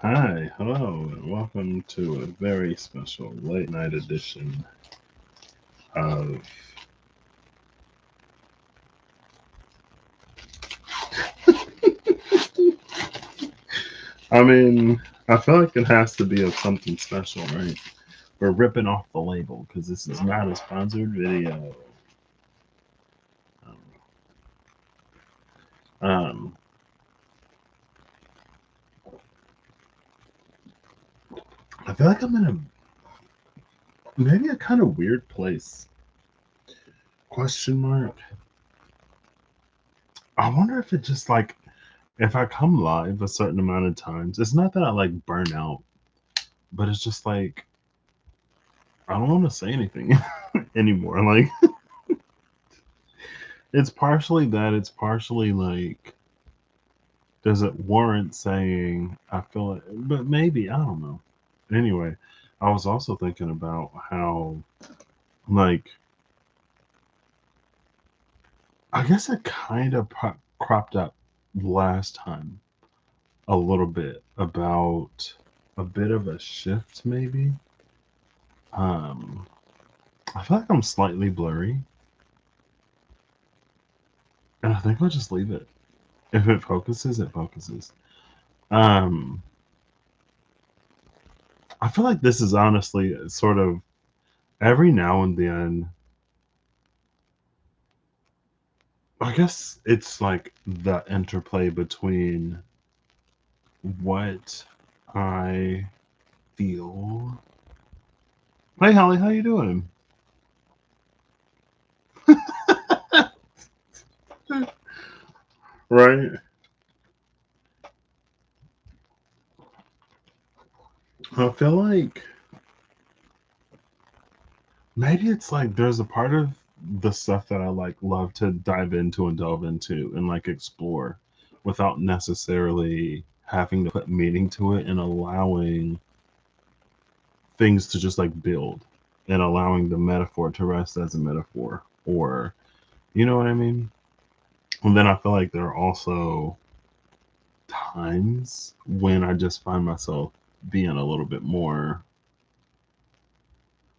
Hi, hello, and welcome to a very special late night edition of. I mean, I feel like it has to be of something special, right? We're ripping off the label because this is not a sponsored video. Um, I feel like I'm in maybe a kind of weird place. Question mark. I wonder if it just like if I come live a certain amount of times. It's not that I like burn out, but it's just like I don't want to say anything anymore. Like it's partially that. It's partially like, does it warrant saying I feel it? But maybe I don't know. Anyway, I was also thinking about how, like, I guess it kind of cropped up last time a little bit about a bit of a shift, maybe. Um, I feel like I'm slightly blurry, and I think I'll just leave it. If it focuses, it focuses. Um, I feel like this is honestly sort of every now and then. I guess it's like the interplay between what I feel. Hey Holly, how you doing? Right? I feel like maybe it's like there's a part of the stuff that I like love to dive into and delve into and like explore without necessarily having to put meaning to it and allowing things to just like build and allowing the metaphor to rest as a metaphor, or you know what I mean? And then I feel like there are also times when I just find myself being a little bit more,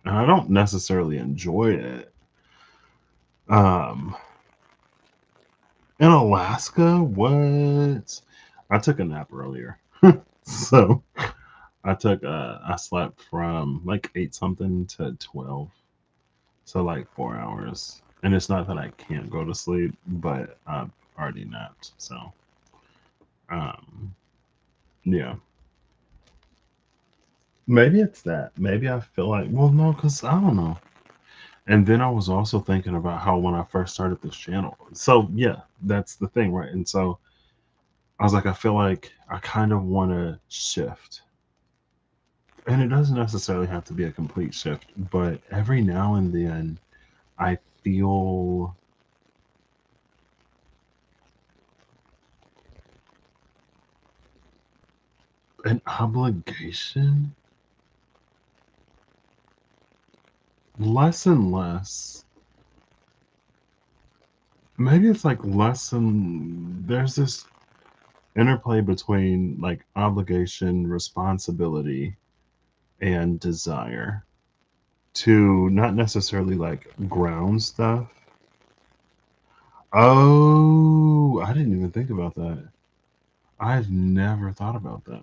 and I don't necessarily enjoy it. Um, in Alaska, what? I took a nap earlier, so I slept from like 8 something to 12, so like 4 hours. And it's not that I can't go to sleep, but I've already napped, so um, yeah. Maybe it's that. Maybe I feel like, well, no, because I don't know. And then I was also thinking about how when I first started this channel. So, yeah, that's the thing, right? And so I was like, I feel like I kind of want to shift. And it doesn't necessarily have to be a complete shift, but every now and then I feel an obligation, less and less. Maybe it's like less and there's this interplay between like obligation, responsibility, and desire to not necessarily like ground stuff. Oh, I didn't even think about that. I've never thought about that.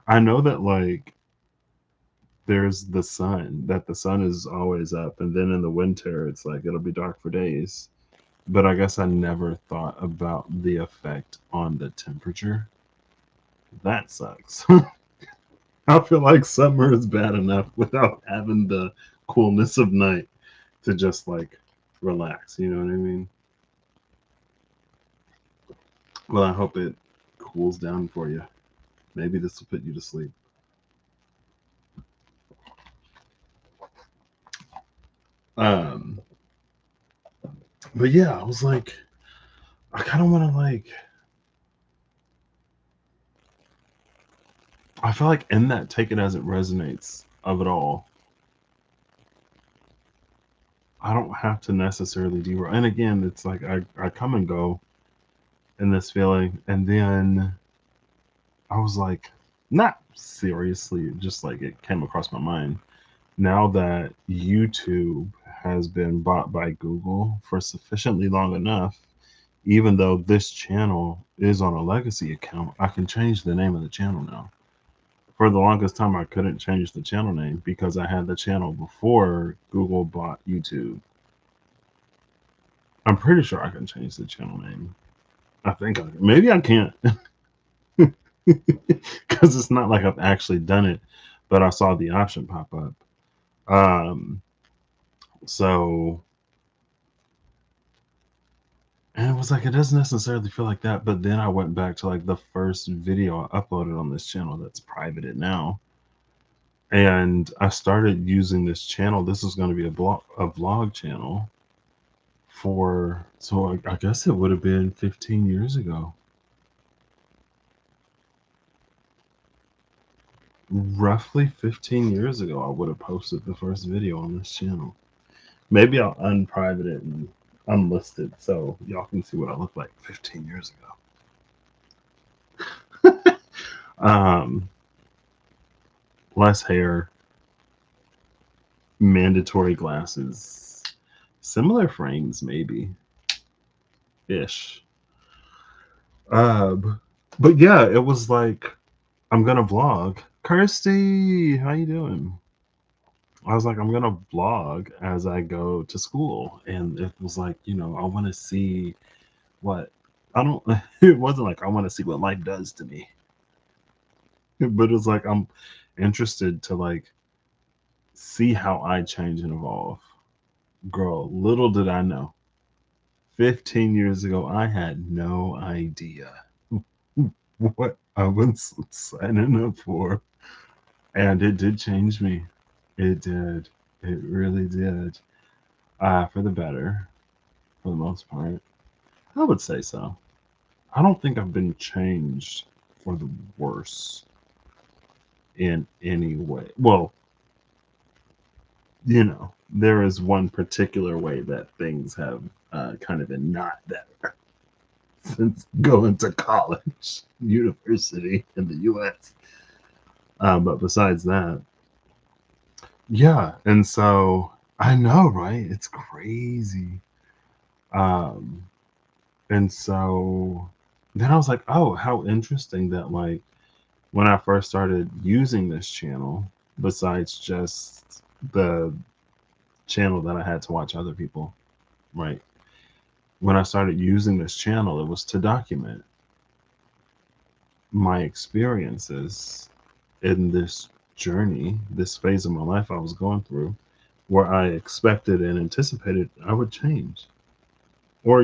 I know that like there's the sun, that the sun is always up, and then in the winter it's like it'll be dark for days. But I guess I never thought about the effect on the temperature. That sucks. I feel like summer is bad enough without having the coolness of night to just like relax. You know what I mean? Well, I hope it cools down for you. Maybe this will put you to sleep. Um, but yeah, I was like, I kind of want to like. I feel like in that take it as it resonates of it all. I don't have to necessarily derail. And again, it's like I come and go in this feeling, and then I was like, not seriously, just like it came across my mind. Now that YouTube has been bought by Google for sufficiently long enough, even though this channel is on a legacy account, I can change the name of the channel now. For the longest time, I couldn't change the channel name because I had the channel before Google bought YouTube. I'm pretty sure I can change the channel name. I think maybe I can't because it's not like I've actually done it, but I saw the option pop up. Um, so and it was like it doesn't necessarily feel like that, but then I went back to like the first video I uploaded on this channel that's privated now, and I started using this channel. This is going to be a vlog channel for so I guess it would have been 15 years ago. Roughly 15 years ago, I would have posted the first video on this channel. Maybe I'll unprivate it and unlist it so y'all can see what I look like 15 years ago. Less hair, mandatory glasses, similar frames, maybe ish. But yeah, it was like I'm gonna vlog. Kirsty, how you doing? I was like, I'm gonna vlog as I go to school, and it was like, I want to see what I don't. It wasn't like I want to see what life does to me, but it's like I'm interested to like see how I change and evolve. Girl, little did I know. 15 years ago, I had no idea what I was signing up for, and it did change me. It did. It really did. For the better, for the most part. I would say so. I don't think I've been changed for the worse in any way. Well, there is one particular way that things have kind of been not better since going to college, university in the US. But besides that, yeah. And so I know, right? It's crazy. Um, and so then I was like, oh, how interesting that, like, when I first started using this channel, besides just the channel that I had to watch other people, right? When I started using this channel, it was to document my experiences in this journey, this phase of my life I was going through, where I expected and anticipated I would change. Or,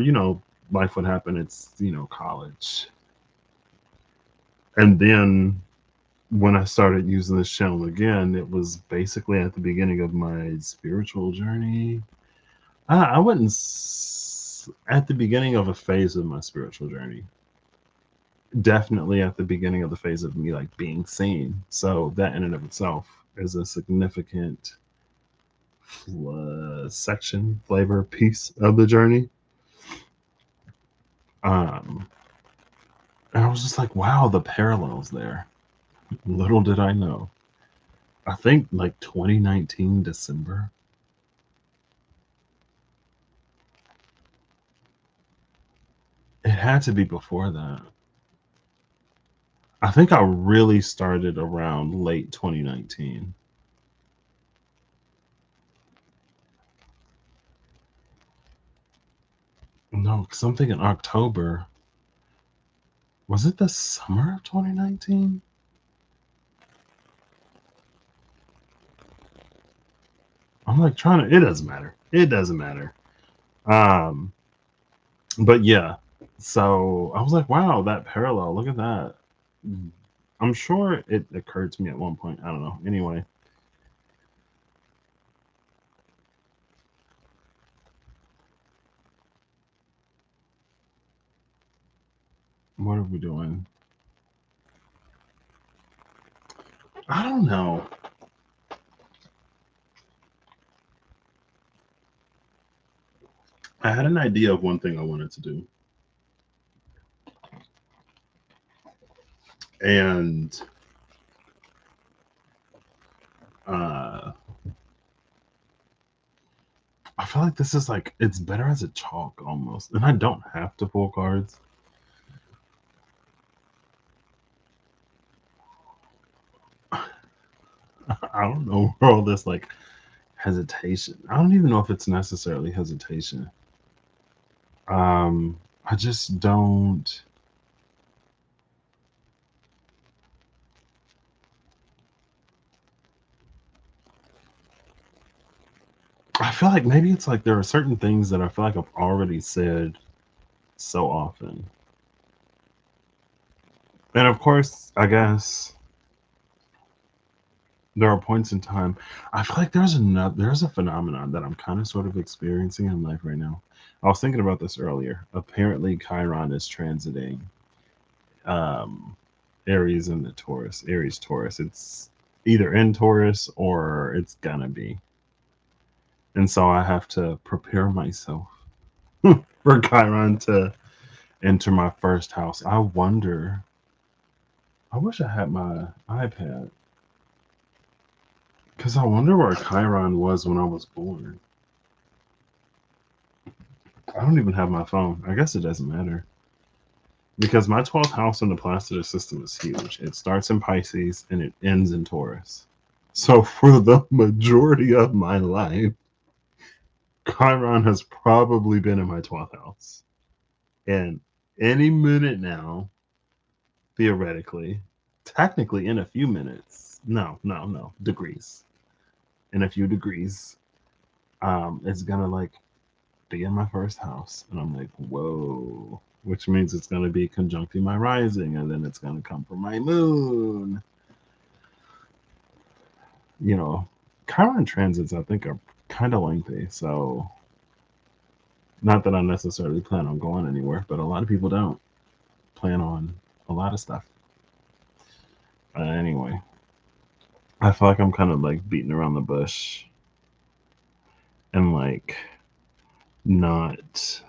life would happen. It's, college. And then when I started using this channel again, it was basically at the beginning of my spiritual journey. I wouldn't at the beginning of a phase of my spiritual journey. Definitely at the beginning of the phase of me like being seen. So that in and of itself is a significant section, flavor, piece of the journey. Um, and I was just like, wow, the parallels there. Little did I know. I think like 2019 December. It had to be before that. I think I really started around late 2019. No, because I'm thinking October. Was it the summer of 2019? I'm like trying to. It doesn't matter. It doesn't matter. Um, but yeah. So I was like, wow, that parallel. Look at that. I'm sure it occurred to me at one point. I don't know. Anyway, what are we doing? I don't know. I had an idea of one thing I wanted to do. And uh, I feel like this is like it's better as a chalk almost, and I don't have to pull cards. I don't know where all this like hesitation. I don't even know if it's necessarily hesitation. I just don't. I feel like maybe it's like there are certain things that I feel like I've already said so often. And of course, I guess there are points in time. I feel like there's a phenomenon that I'm kind of sort of experiencing in life right now. I was thinking about this earlier. Apparently, Chiron is transiting um, Aries and the Taurus. Aries Taurus. It's either in Taurus or it's gonna be. And so I have to prepare myself for Chiron to enter my first house. I wonder. I wish I had my iPad because I wonder where Chiron was when I was born. I don't even have my phone. I guess it doesn't matter because my 12th house in the Placidus system is huge. It starts in Pisces and it ends in Taurus. So for the majority of my life, Chiron has probably been in my 12th house. And any minute now, theoretically, technically in a few minutes, no, degrees. In a few degrees, it's gonna like be in my first house. And I'm like, whoa. Which means it's gonna be conjuncting my rising, and then it's gonna come from my moon. You know, Chiron transits I think are kind of lengthy, so not that I necessarily plan on going anywhere, but a lot of people don't plan on a lot of stuff. Anyway, I feel like I'm kind of like beating around the bush and like not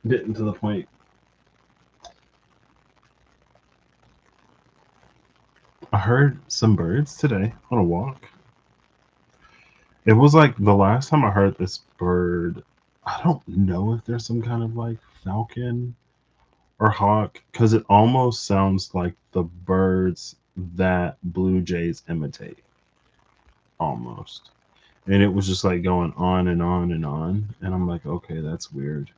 getting to the point. I heard some birds today on a walk. It was like the last time I heard this bird. I don't know if there's some kind of like falcon or hawk because it almost sounds like the birds that blue jays imitate almost. And it was just like going on and on and on. And I'm like, okay, that's weird.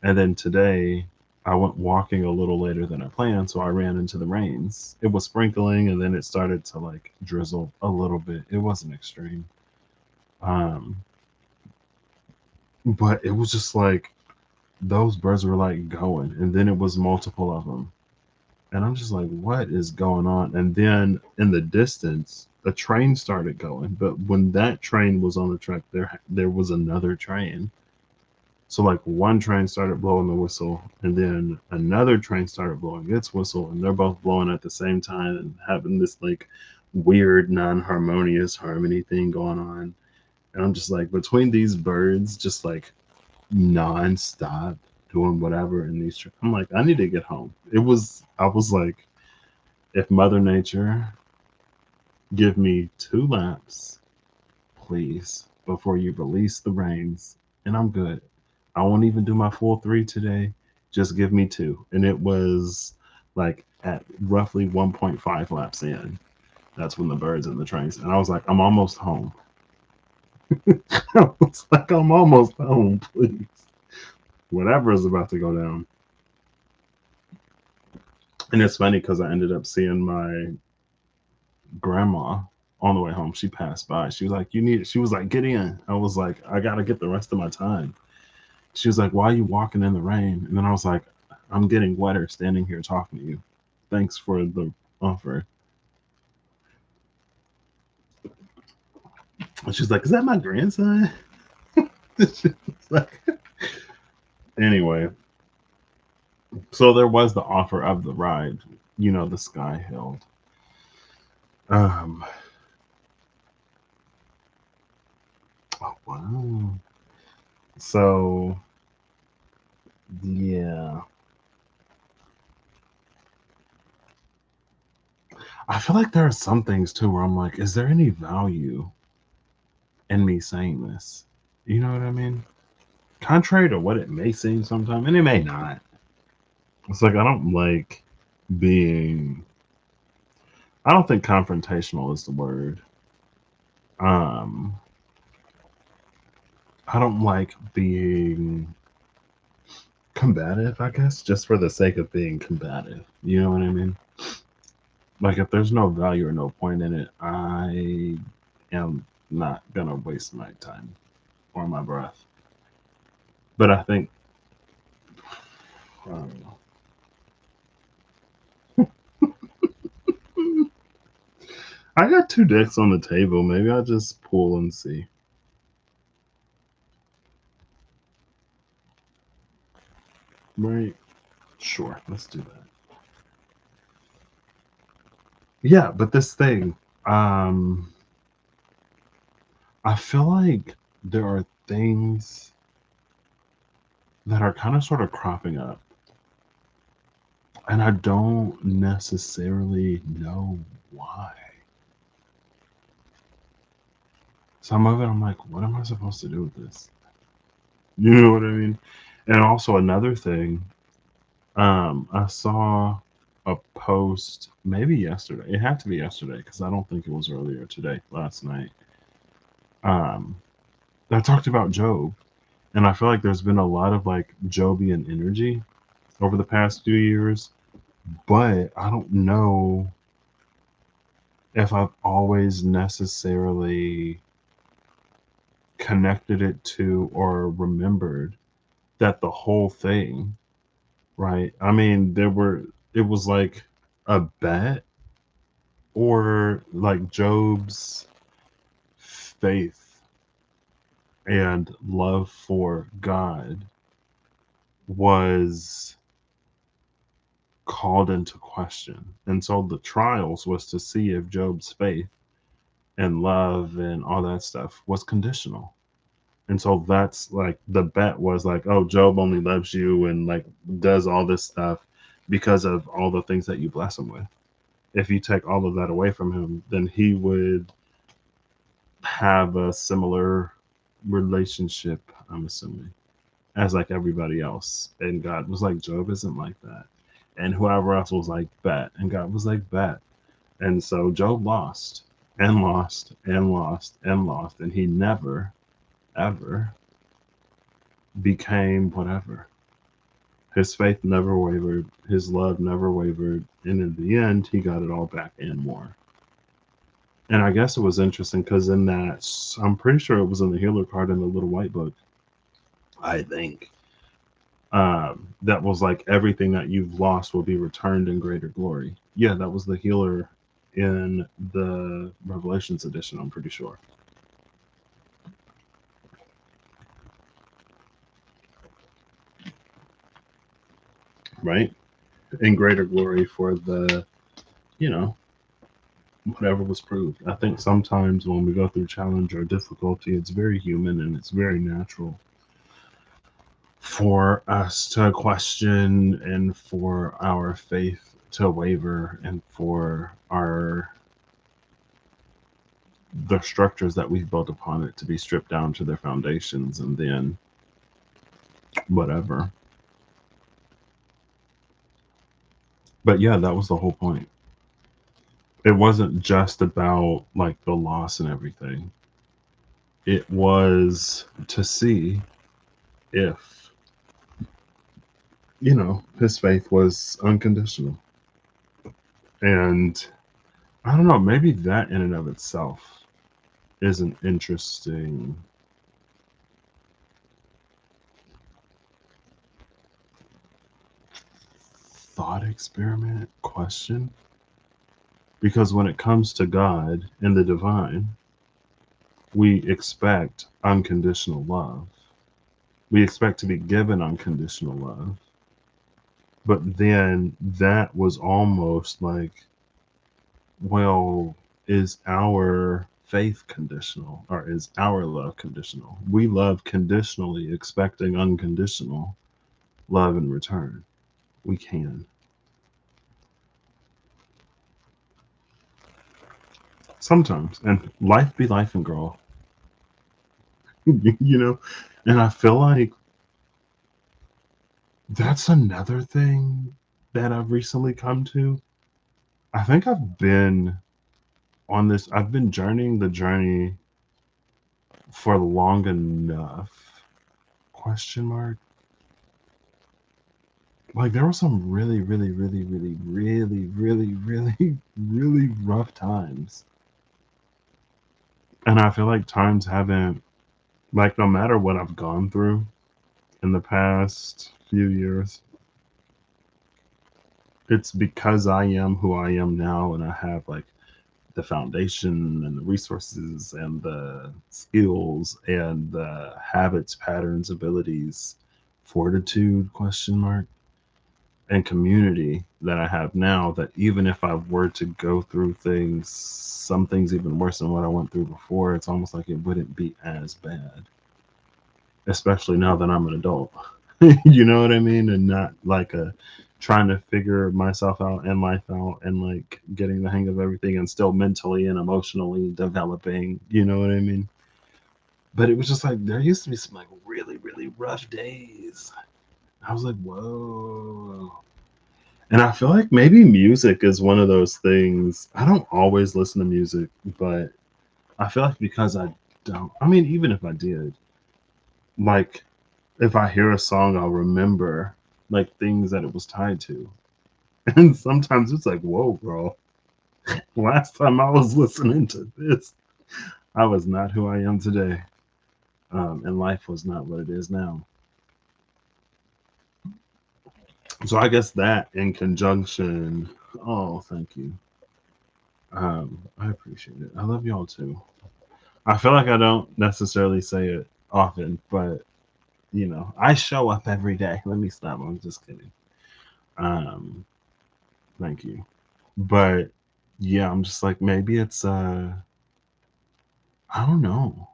And then today, I went walking a little later than I planned, so I ran into the rains. It was sprinkling, and then it started to like drizzle a little bit. It wasn't extreme, um, but it was just like those birds were like going, and then it was multiple of them, and I'm just like, what is going on? And then in the distance, a train started going, but when that train was on the track, there was another train. So like one train started blowing the whistle, and then another train started blowing its whistle, and they're both blowing at the same time and having this like weird non-harmonious harmony thing going on. And I'm just like between these birds, just like non-stop doing whatever in these. I'm like, I need to get home. I was like, if Mother Nature give me 2 laps, please, before you release the rains, and I'm good. I won't even do my full 3 today. Just give me 2. And it was like at roughly 1.5 laps in. That's when the birds and the trains. And I was like, I'm almost home. I was like, I'm almost home, please. Whatever is about to go down. And it's funny because I ended up seeing my grandma on the way home. She passed by. She was like, she was like, get in. I was like, I got to get the rest of my time. She was like, why are you walking in the rain? And then I was like, I'm getting wetter standing here talking to you. Thanks for the offer. And she's like, is that my grandson? Like, anyway, so there was the offer of the ride, the sky held. Um, oh, wow. So Yeah. I feel like there are some things too where I'm like, is there any value in me saying this? You know what I mean? Contrary to what it may seem sometimes, and it may not. It's like I don't like being. I don't think confrontational is the word. Um, I don't like being combative, I guess, just for the sake of being combative. You know what I mean? Like, if there's no value or no point in it, I am not gonna waste my time or my breath. But I think, I don't know. I got two decks on the table. Maybe I'll just pull and see. Right? Sure, let's do that. Yeah, but this thing, um, I feel like there are things that are kind of sort of cropping up, and I don't necessarily know why. Some of it, I'm like, what am I supposed to do with this? You know what I mean? And also another thing, I saw a post maybe yesterday. It had to be yesterday because I don't think it was earlier today, last night. Um, that talked about Job, and I feel like there's been a lot of like Jobian energy over the past few years, but I don't know if I've always necessarily connected it to or remembered that the whole thing, right? I mean, it was like a bet or like Job's faith and love for God was called into question. And so the trials was to see if Job's faith and love and all that stuff was conditional. And so that's like the bet was like, oh, Job only loves you and like does all this stuff because of all the things that you bless him with. If you take all of that away from him, then he would have a similar relationship, I'm assuming, as like everybody else. And God was like, Job isn't like that. And whoever else was like, bet. And God was like, bet. And so Job lost and lost and lost and lost. And he never, ever became whatever. His faith never wavered. His love never wavered. And in the end, he got it all back and more. And I guess it was interesting because in that, I'm pretty sure it was in the healer card in the little white book, I think. That was like everything that you've lost will be returned in greater glory. Yeah, that was the healer in the Revelations edition, I'm pretty sure. Right? In greater glory for the, you know, whatever was proved. I think sometimes when we go through challenge or difficulty, it's very human and it's very natural for us to question and for our faith to waver and for our the structures that we've built upon it to be stripped down to their foundations and then whatever. But yeah, that was the whole point. It wasn't just about like the loss and everything. It was to see if, his faith was unconditional. And I don't know, maybe that in and of itself is an interesting thought experiment question. Because when it comes to God and the divine, we expect unconditional love. We expect to be given unconditional love. But then that was almost like, well, is our faith conditional or is our love conditional? We love conditionally, expecting unconditional. love in return. We can. Sometimes. And life be life and girl. you know? And I feel like that's another thing that I've recently come to. I think I've been journeying the journey for long enough. Question mark. Like there were some really, really, really, really, really, really, really, really rough times. And I feel like times haven't, like, no matter what I've gone through in the past few years, it's because I am who I am now and I have like the foundation and the resources and the skills and the habits, patterns, abilities, fortitude, question mark, and community that I have now, that even if I were to go through things, some things even worse than what I went through before, it's almost like it wouldn't be as bad, especially now that I'm an adult. You know what I mean? And not like a trying to figure myself out and life out and like getting the hang of everything and still mentally and emotionally developing. You know what I mean? But it was just like there used to be some like really, really rough days. I was like, whoa. And I feel like maybe music is one of those things. I don't always listen to music, but I feel like because I don't, I mean, even if I did, like, if I hear a song, I'll remember like things that it was tied to. And sometimes it's like, whoa, bro, last time I was listening to this, I was not who I am today. And life was not what it is now. So I guess that in conjunction, oh, thank you. I appreciate it. I love y'all too. I feel like I don't necessarily say it often, but I show up every day. Let me stop. I'm just kidding. Um, thank you. But yeah, I'm just like maybe it's I don't know.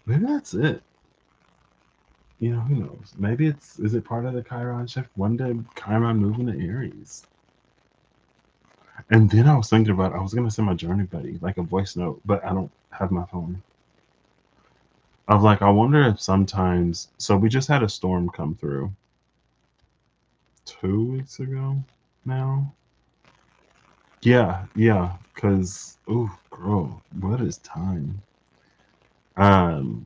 Maybe that's it. Who knows? Maybe is it part of the Chiron shift? One day Chiron moving to Aries. And then I was thinking about I was gonna send my journey buddy like a voice note, but I don't have my phone. Of like I wonder if sometimes so we just had a storm come through 2 weeks ago now. Yeah, because oh girl, what is time? Um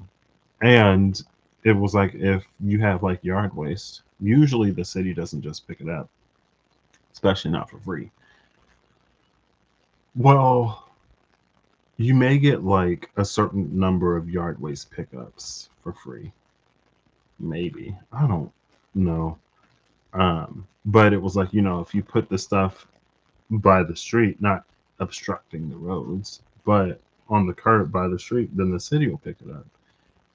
and it was like if you have like yard waste, usually the city doesn't just pick it up, especially not for free. Well, you may get like a certain number of yard waste pickups for free. Maybe. I don't know. But it was like, if you put the stuff by the street, not obstructing the roads, but on the curb by the street, then the city will pick it up.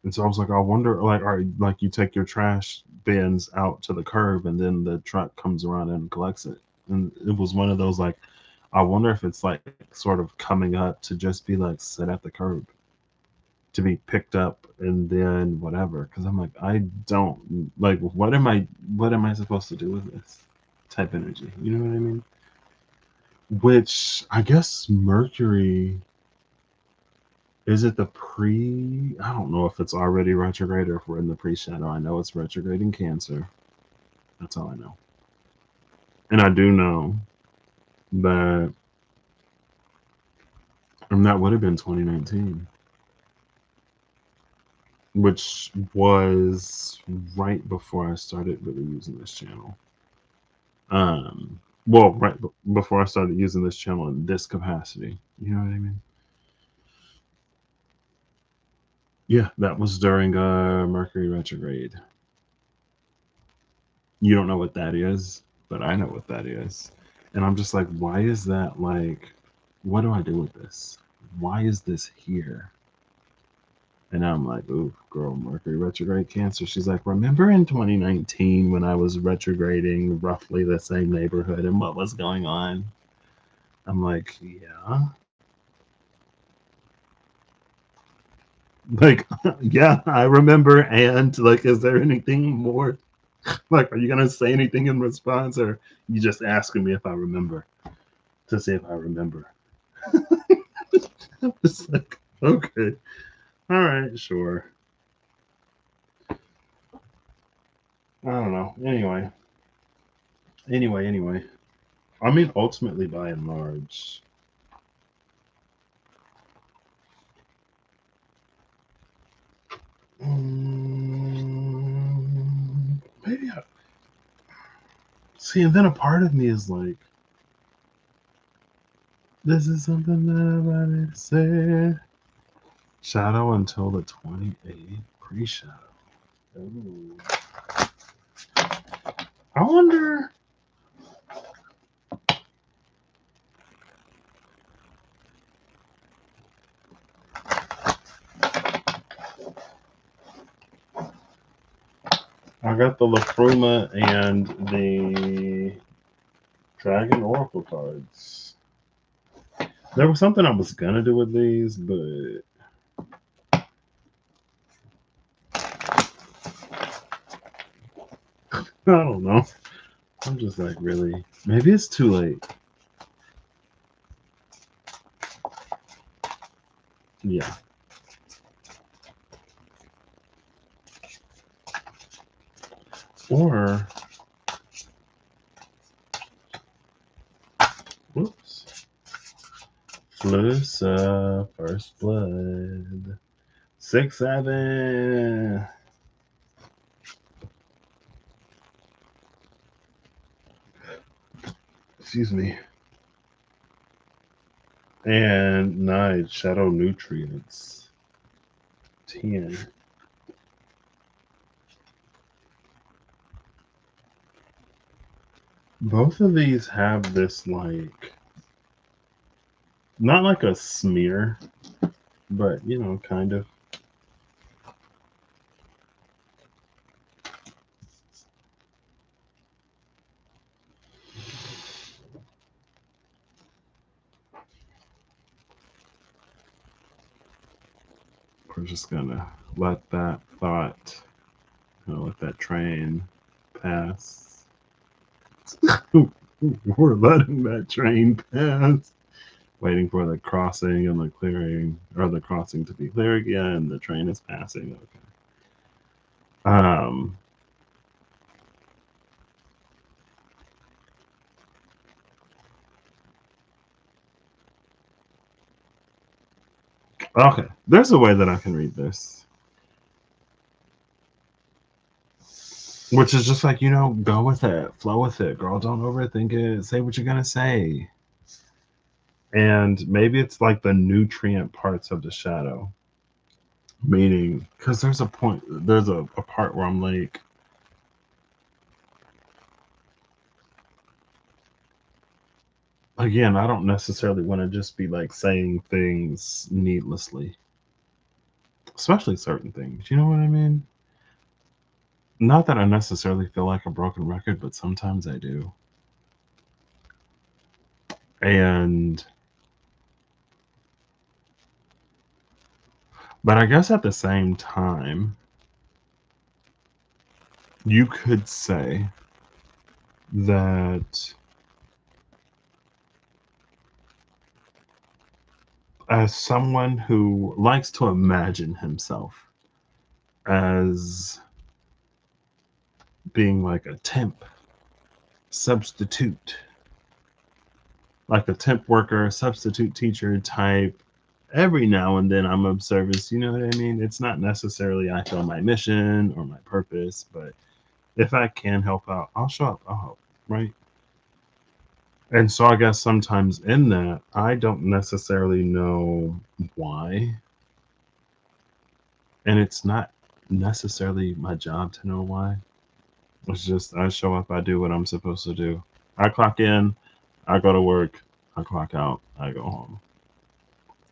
And so I was like, I wonder, like, are like you take your trash bins out to the curb, and then the truck comes around and collects it. And it was one of those like, I wonder if it's like sort of coming up to just be like sit at the curb to be picked up and then whatever. Because I'm like, I don't like what am I supposed to do with this type energy? You know what I mean? Which I guess Mercury, is it the pre? I don't know if it's already retrograde or if we're in the pre shadow. I know it's retrograde in Cancer. That's all I know. And I do know that, and that would have been 2019, which was right before I started really using this channel. Well, right before I started using this channel in this capacity. You know what I mean? Yeah, that was during Mercury retrograde. You don't know what that is, but I know what that is. And I'm just like, why is that like, what do I do with this? Why is this here? And I'm like, ooh, girl, Mercury retrograde Cancer. She's like, remember in 2019 when I was retrograding roughly the same neighborhood and what was going on? I'm like, yeah. Like, yeah, I remember. And like, is there anything more? Like, are you gonna say anything in response, or you just asking me if I remember to see if I remember? I'm just like, okay, all right, sure. I don't know. Anyway. I mean, ultimately, by and large, maybe I see. And then a part of me is like, this is something that I need to say. Shadow until the 28th pre-shadow. Ooh. I wonder. I got the Lafruma and the Dragon Oracle cards. There was something I was gonna do with these, but I don't know. I'm just like, really? Maybe it's too late. Yeah. Or, whoops. Flusa, First Blood. 6-7. Excuse me. And 9, Shadow Nutrients. 10. Both of these have this, like, not like a smear, but, you know, kind of. We're just gonna let that thought, let that train pass. We're letting that train pass. Waiting for the crossing and the clearing, or the crossing to be clear again. The train is passing. Okay. Okay. There's a way that I can read this, which is just like, go with it, flow with it, girl. Don't overthink it. Say what you're gonna say. And maybe it's like the nutrient parts of the shadow, meaning because there's a part where I'm like, again, I don't necessarily want to just be like saying things needlessly, especially certain things. You know what I mean? Not that I necessarily feel like a broken record, but sometimes I do. And, but I guess at the same time, you could say that as someone who likes to imagine himself as being like a temp substitute, like a temp worker, substitute teacher type. Every now and then I'm of service, you know what I mean? It's not necessarily I feel my mission or my purpose, but if I can help out, I'll show up, I'll help, right? And so I guess sometimes in that, I don't necessarily know why. And it's not necessarily my job to know why. It's just I show up, I do what I'm supposed to do. I clock in, I go to work, I clock out, I go home.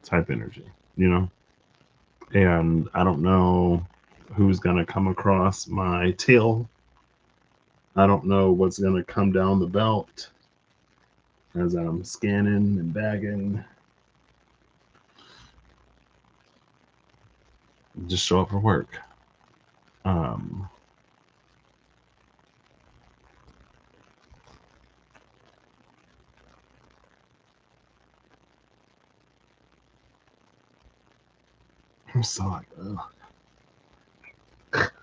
Type energy, you know? And I don't know who's going to come across my tail. I don't know what's going to come down the belt as I'm scanning and bagging. Just show up for work. Um, I'm so like, ugh.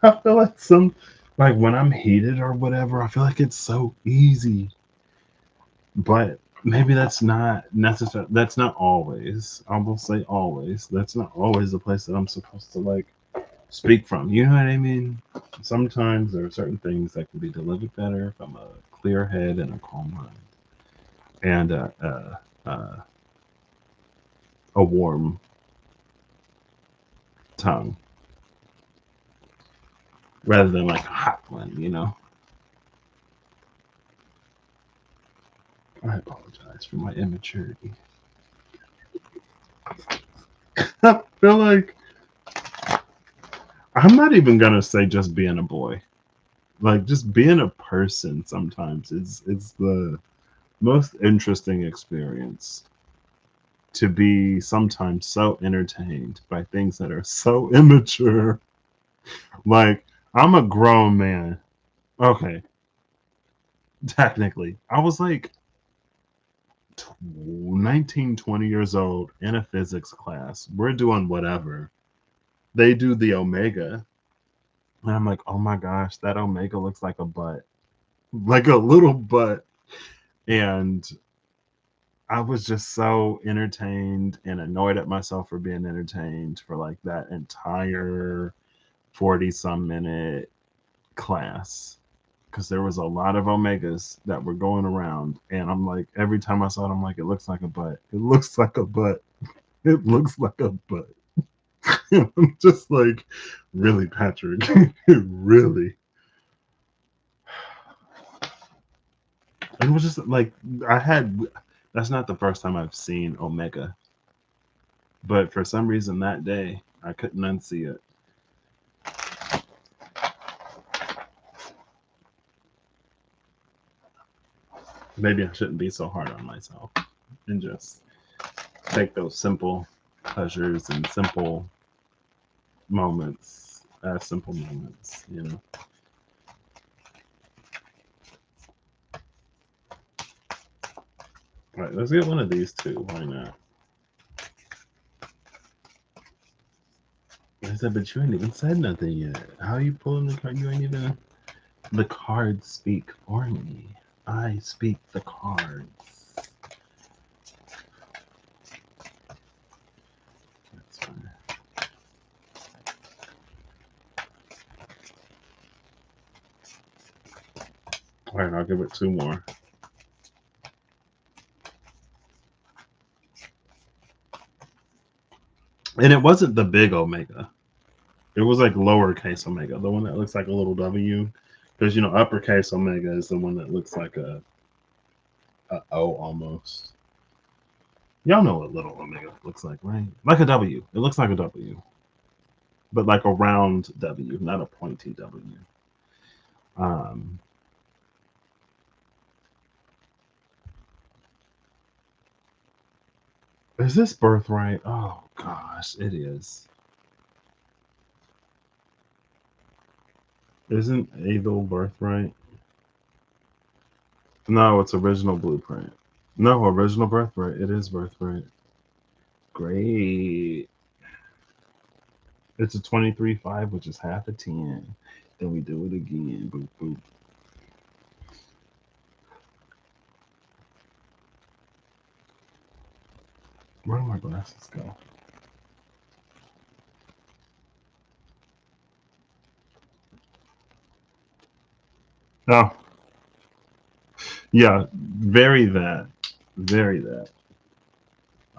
I feel like like when I'm heated or whatever, I feel like it's so easy. But maybe that's not necessary. That's not always. I will say always. That's not always the place that I'm supposed to like speak from. You know what I mean? Sometimes there are certain things that can be delivered better from a clear head and a calm mind, and a warm tongue rather than like a hot one. You know. I apologize for my immaturity. I feel like I'm not even gonna say just being a boy. Like just being a person sometimes is the most interesting experience. To be sometimes so entertained by things that are so immature. Like I'm a grown man. Okay, technically, I was like 19, 20 years old in a physics class. We're doing whatever. They do the omega. And I'm like, oh my gosh, that omega looks like a butt, like a little butt. And I was just so entertained and annoyed at myself for being entertained for like that entire 40 some minute class. Because there was a lot of omegas that were going around. And I'm like, every time I saw it, I'm like, it looks like a butt. It looks like a butt. It looks like a butt. I'm just like, really, Patrick? Really? It was just like I had. That's not the first time I've seen Omega, but for some reason that day I couldn't unsee it. Maybe I shouldn't be so hard on myself and just take those simple pleasures and simple moments as simple moments. You know. All right, let's get one of these two. Why not? I said, but you ain't even said nothing yet. How are you pulling the card? You ain't even. The cards speak for me. I speak the cards. That's fine. All right, I'll give it two more. And it wasn't the big omega. It was like lowercase omega, the one that looks like a little W. Because uppercase omega is the one that looks like a O almost. Y'all know what little omega looks like, right? Like a W. It looks like a W, but like a round W, not a pointy W. Um, is this birthright? Oh gosh, it is. Isn't Abel birthright? No, it's original blueprint. No, original birthright. It is birthright. Great. It's a 23-5, which is half a 10. Then we do it again. Boop, boop. Where do my glasses go? Oh, yeah. Very that. Very that.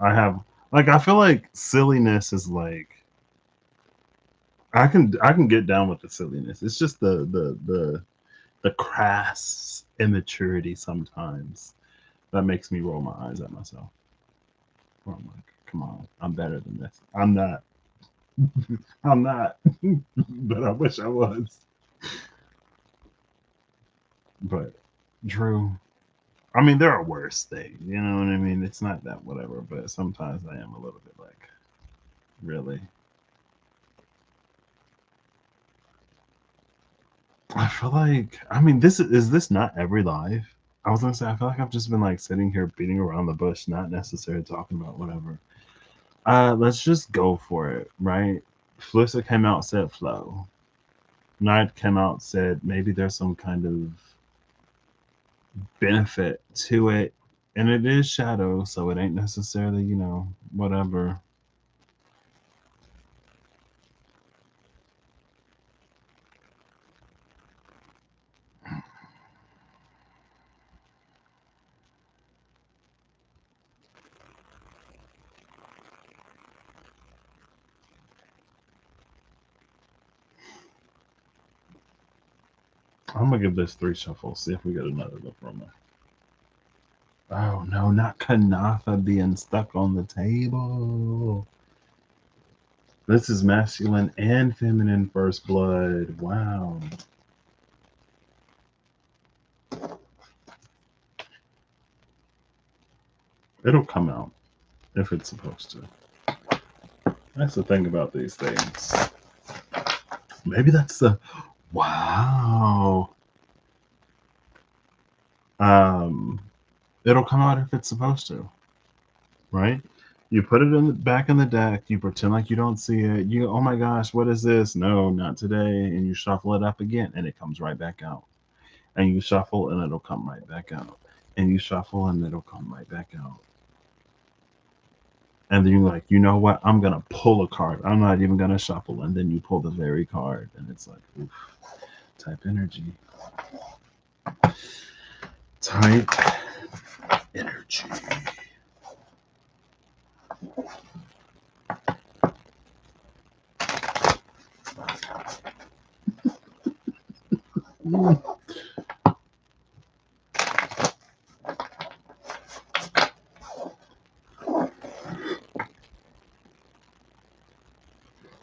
I have, like, I feel like silliness is like, I can get down with the silliness. It's just the crass immaturity sometimes that makes me roll my eyes at myself. Where I'm like, come on, I'm better than this. I'm not. I'm not. But I wish I was. But Drew, I mean, there are worse things. You know what I mean? It's not that whatever, but sometimes I am a little bit like, really. I feel like, I mean, this is this not every live? I was gonna say, I feel like I've just been like sitting here beating around the bush, not necessarily talking about whatever. Let's just go for it, right? Flussa came out, said flow. Knight came out, said maybe there's some kind of benefit to it. And it is shadow, so it ain't necessarily, whatever. I'm gonna give this 3 shuffles, see if we get another look from it. Oh no, not Kanafa being stuck on the table. This is masculine and feminine first blood. Wow. It'll come out if it's supposed to. That's the thing about these things. Maybe that's the wow. It'll come out if it's supposed to, right? You put it in the back in the deck. You pretend like you don't see it. You, oh my gosh, what is this? No, not today. And you shuffle it up again, and it comes right back out. And you shuffle, and it'll come right back out. And you shuffle, and it'll come right back out. And then you're like, you know what? I'm gonna pull a card. I'm not even gonna shuffle. And then you pull the very card, and it's like, oof, type energy. Type energy.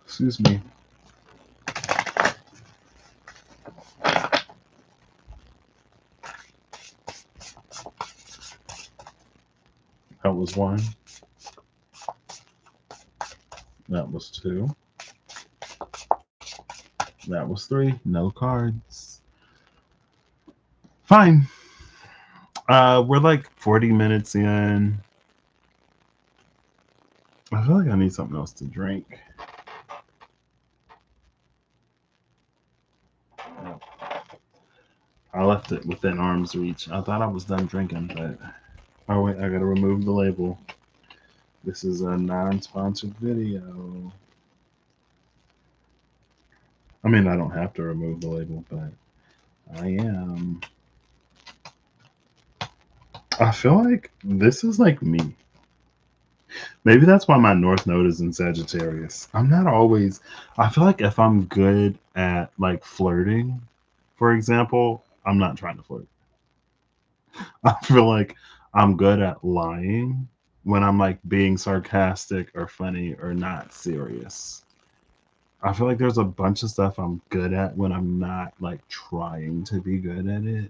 Excuse me. That was 1. That was 2. That was 3. No cards. Fine. We're like 40 minutes in. I feel like I need something else to drink. I left it within arm's reach. I thought I was done drinking, but oh wait, I gotta remove the label. This is a non-sponsored video. I mean, I don't have to remove the label, but I am. I feel like this is like me. Maybe that's why my North Node is in Sagittarius. I'm not always. I feel like if I'm good at like flirting, for example, I'm not trying to flirt. I feel like I'm good at lying when I'm like being sarcastic or funny or not serious. I feel like there's a bunch of stuff I'm good at when I'm not like trying to be good at it.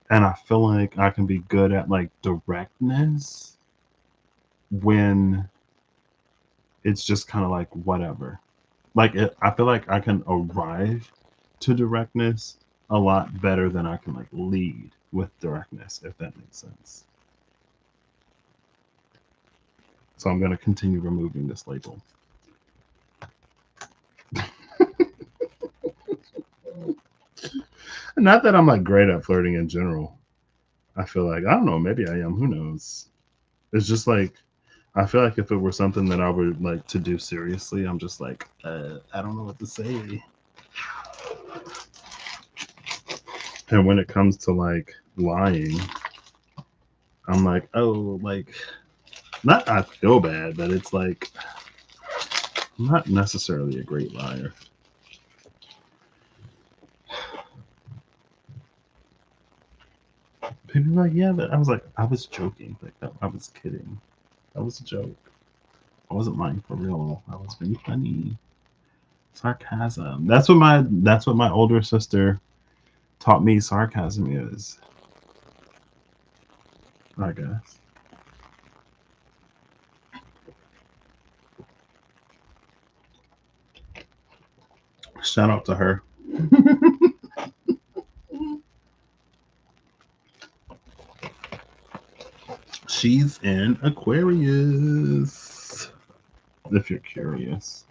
And I feel like I can be good at like directness when it's just kind of like whatever. I feel like I can arrive to directness a lot better than I can like lead with directness, if that makes sense. So I'm going to continue removing this label. Not that I'm like great at flirting in general. I feel like, I don't know, maybe I am. Who knows? It's just like, I feel like if it were something that I would like to do seriously, I'm just like, I don't know what to say. And when it comes to like lying, I'm like, oh, like, not I feel bad, but it's like, I'm not necessarily a great liar. People are like, yeah, but I was like, I was joking. Like, I was kidding. That was a joke. I wasn't lying for real. I was being funny. Sarcasm. That's what my older sister taught me sarcasm is. I guess. Shout out to her. She's in Aquarius. if you're curious.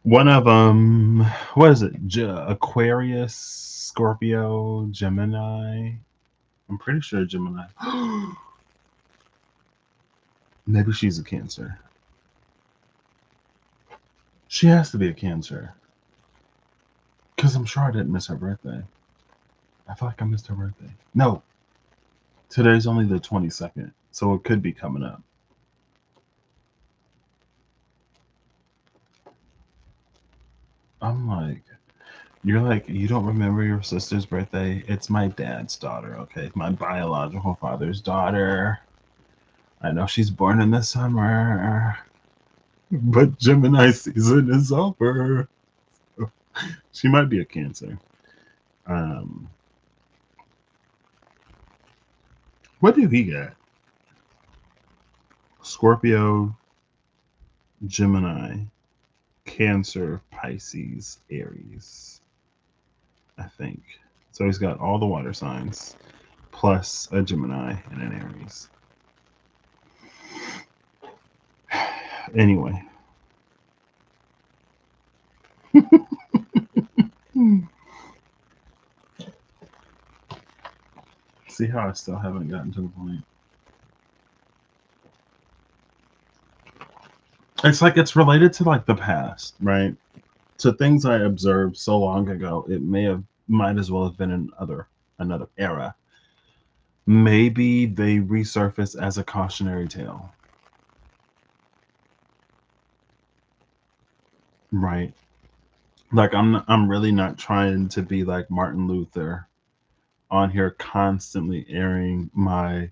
One of them, what is it? Aquarius, Scorpio, Gemini. I'm pretty sure Gemini. Maybe she's a Cancer. She has to be a Cancer. Because I'm sure I didn't miss her birthday. I feel like I missed her birthday. No. Today's only the 22nd. So it could be coming up. I'm like, you're like, you don't remember your sister's birthday? It's my dad's daughter, okay? My biological father's daughter. I know she's born in the summer, but Gemini season is over. She might be a Cancer. Um, what did he get? Scorpio, Gemini, Cancer, Pisces, Aries, I think. So he's got all the water signs plus a Gemini and an Aries. Anyway. See how I still haven't gotten to the point. It's like it's related to like the past, right? To things I observed so long ago. It might as well have been another era. Maybe they resurface as a cautionary tale. Right. Like I'm really not trying to be like Martin Luther on here constantly airing my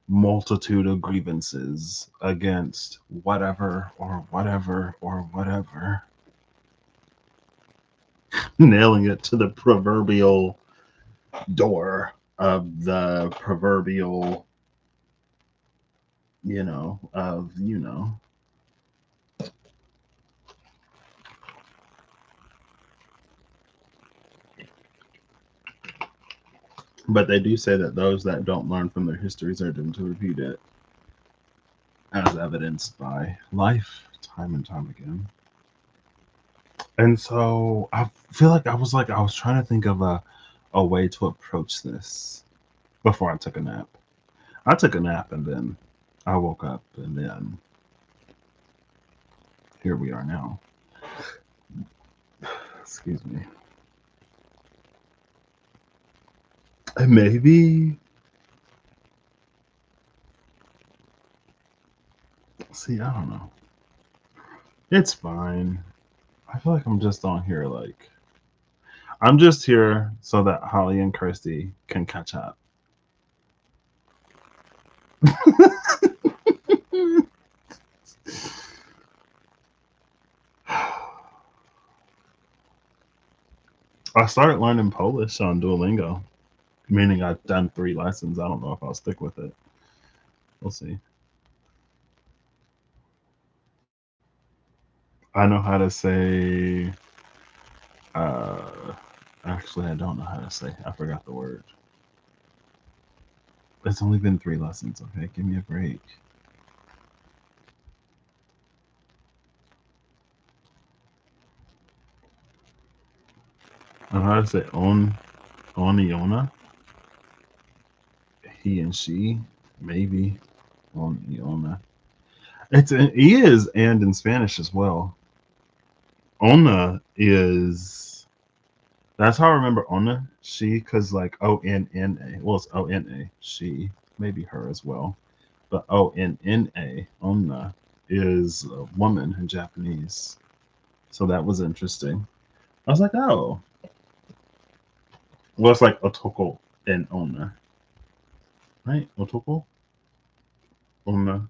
multitude of grievances against whatever or whatever or whatever. Nailing it to the proverbial door of the proverbial, of. But they do say that those that don't learn from their histories are doomed to repeat it, as evidenced by life time and time again. And so I feel like I was trying to think of a way to approach this before I took a nap. I took a nap and then I woke up and then here we are now. Excuse me. And maybe see, I don't know. It's fine. I feel like I'm just on here like I'm just here so that Holly and Kirsty can catch up. I started learning Polish on Duolingo, meaning I've done 3 lessons. I don't know if I'll stick with it. We'll see. I know how to say. Uh, Actually, I don't know how to say. I forgot the word. It's only been 3 lessons. Okay, give me a break. I know how to say Iona. He and she, maybe Iona. It is and in Spanish as well. Ona is that's how I remember Ona. She because like ONNA. Well, it's ONA. She maybe her as well, but ONNA Ona is a woman in Japanese. So that was interesting. I was like, oh, well, it's like Otoko and Ona, right? Otoko, Ona,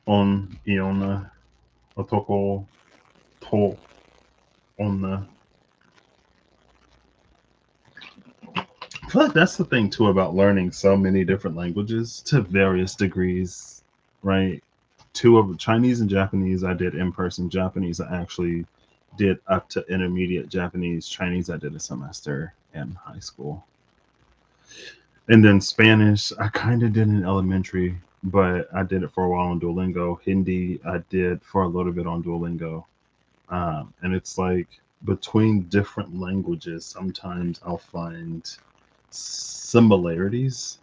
Iona, Otoko, To, Ona. I feel like that's the thing too about learning so many different languages to various degrees, right? Two of Chinese and Japanese I did in person. Japanese I actually did up to intermediate Japanese. Chinese I did a semester in high school. And then Spanish I kind of did in elementary. but I did it for a while on Duolingo. Hindi, I did for a little bit on Duolingo. And it's like between different languages, sometimes I'll find similarities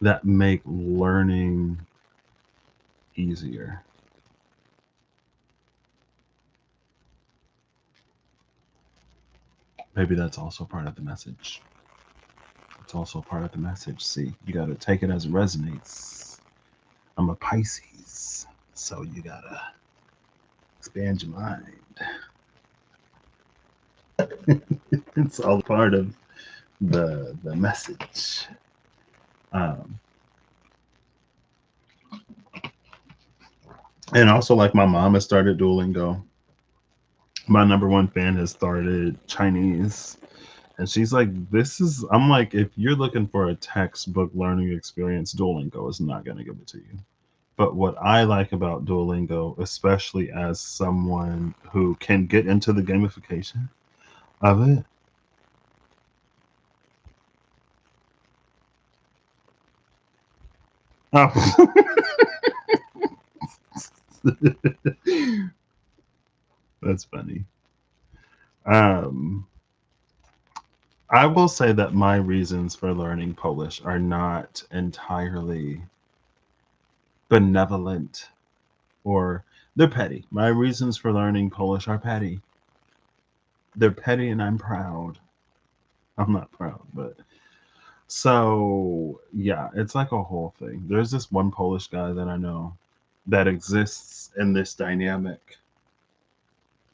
that make learning easier. Maybe that's also part of the message. It's also part of the message. See, you got to take it as it resonates. I'm a Pisces, so you got to expand your mind. It's all part of the message. Um, and also, like my mom has started Duolingo. My number one fan has started Chinese. And she's like, this is, I'm like, if you're looking for a textbook learning experience, Duolingo is not going to give it to you. But what I like about Duolingo, especially as someone who can get into the gamification of it, oh. That's funny. Um, I will say that my reasons for learning Polish are not entirely benevolent or they're petty. My reasons for learning Polish are petty. They're petty and I'm proud. I'm not proud, but so yeah, it's like a whole thing. There's this one Polish guy that I know that exists in this dynamic,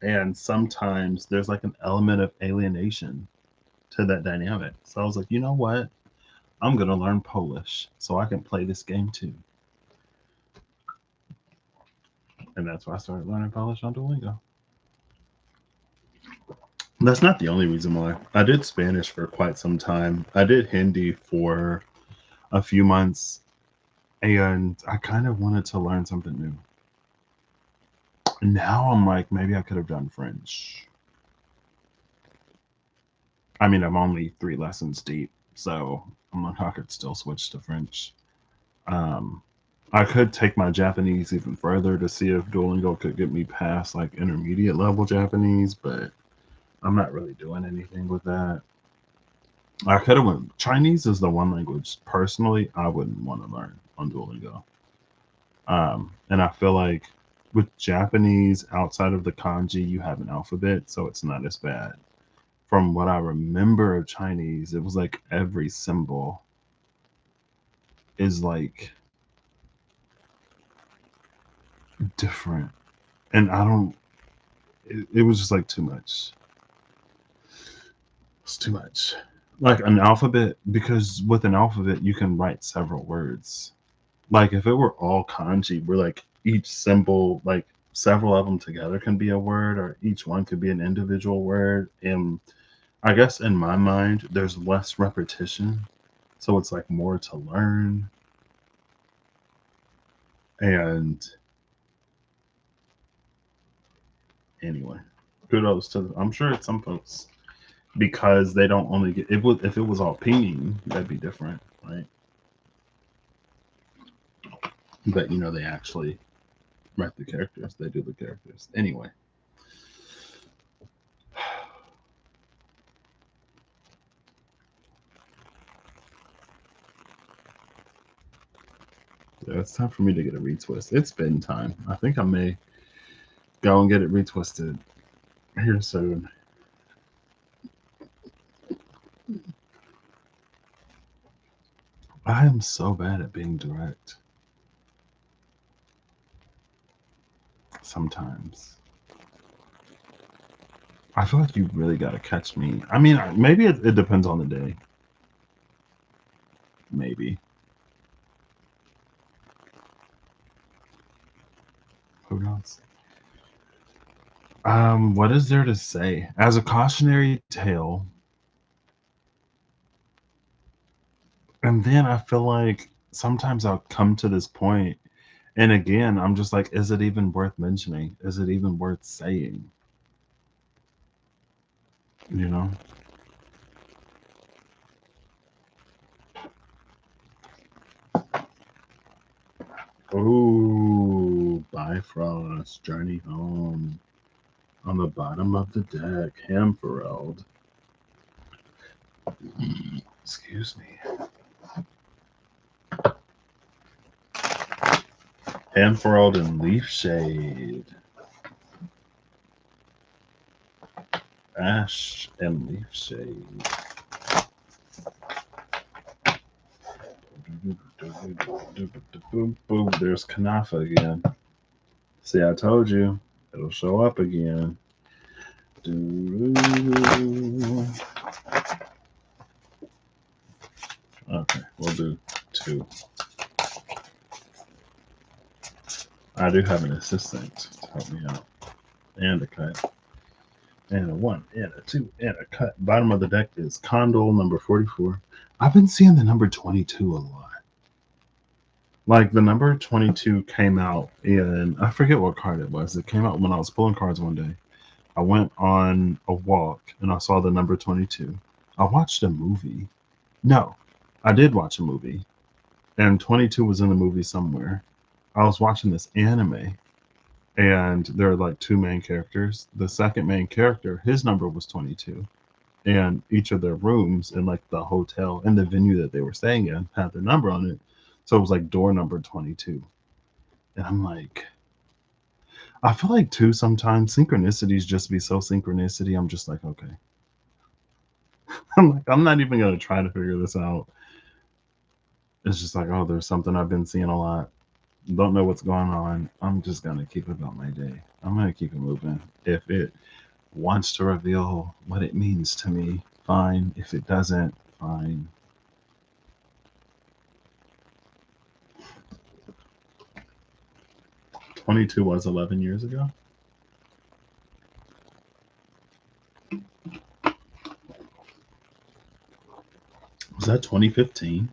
and sometimes there's like an element of alienation to that dynamic. So I was like, you know what? I'm gonna learn Polish so I can play this game too. And that's why I started learning Polish on Duolingo. That's not the only reason why. I did Spanish for quite some time. I did Hindi for a few months, and I kind of wanted to learn something new. And now I'm like, maybe I could have done French. I mean, I'm only 3 lessons deep, so I'm like, I could still switch to French. Um, I could take my Japanese even further to see if Duolingo could get me past like intermediate level Japanese, but I'm not really doing anything with that. I could have went. Chinese is the one language personally I wouldn't want to learn on Duolingo. And I feel like with Japanese, outside of the kanji, you have an alphabet, so it's not as bad. From what I remember of Chinese, it was like every symbol is like different, and I don't. It was just like too much. It's too much. Like an alphabet, because with an alphabet you can write several words. Like if it were all kanji, where like each symbol, like several of them together can be a word, or each one could be an individual word. And I guess in my mind, there's less repetition, so it's like more to learn. And anyway, kudos to. I'm sure it's some folks because they don't only get it. Would if it was all pinyin, that'd be different, right? But you know, they actually write the characters. They do the characters anyway. Yeah, it's time for me to get a retwist. It's been time. I think I may go and get it retwisted here soon. I am so bad at being direct sometimes. I feel like you really got to catch me. I mean, maybe it depends on the day. Maybe. Who knows? What is there to say? As a cautionary tale, and then I feel like sometimes I'll come to this point, and again, I'm just like, is it even worth mentioning? Is it even worth saying? You know? Bifrost, Journey Home. On the bottom of the deck, Hamfereld. Excuse me. Hamfereld and Leaf Shade. Ash and Leaf Shade. Boom, boom. There's Kanafa again. See, I told you. It'll show up again. Okay, we'll do 2. I do have an assistant to help me out. And a cut. And a 1, and a 2, and a cut. Bottom of the deck is Condor number 44. I've been seeing the number 22 a lot. Like, the number 22 came out in, I forget what card it was. It came out when I was pulling cards one day. I went on a walk and I saw the number 22. I watched a movie. No, I did watch a movie. And 22 was in the movie somewhere. I was watching this anime. And there are like 2 main characters. The second main character, his number was 22. And each of their rooms in like the hotel and the venue that they were staying in had their number on it. So it was like door number 22. And I'm like, I feel like too sometimes synchronicities just be so synchronicity. I'm just like, okay. I'm not even going to try to figure this out. It's just like, oh, there's something I've been seeing a lot. Don't know what's going on. I'm just going to keep about my day. I'm going to keep it moving. If it wants to reveal what it means to me, fine. If it doesn't, fine. '22 was 11 years ago. Was that 2015?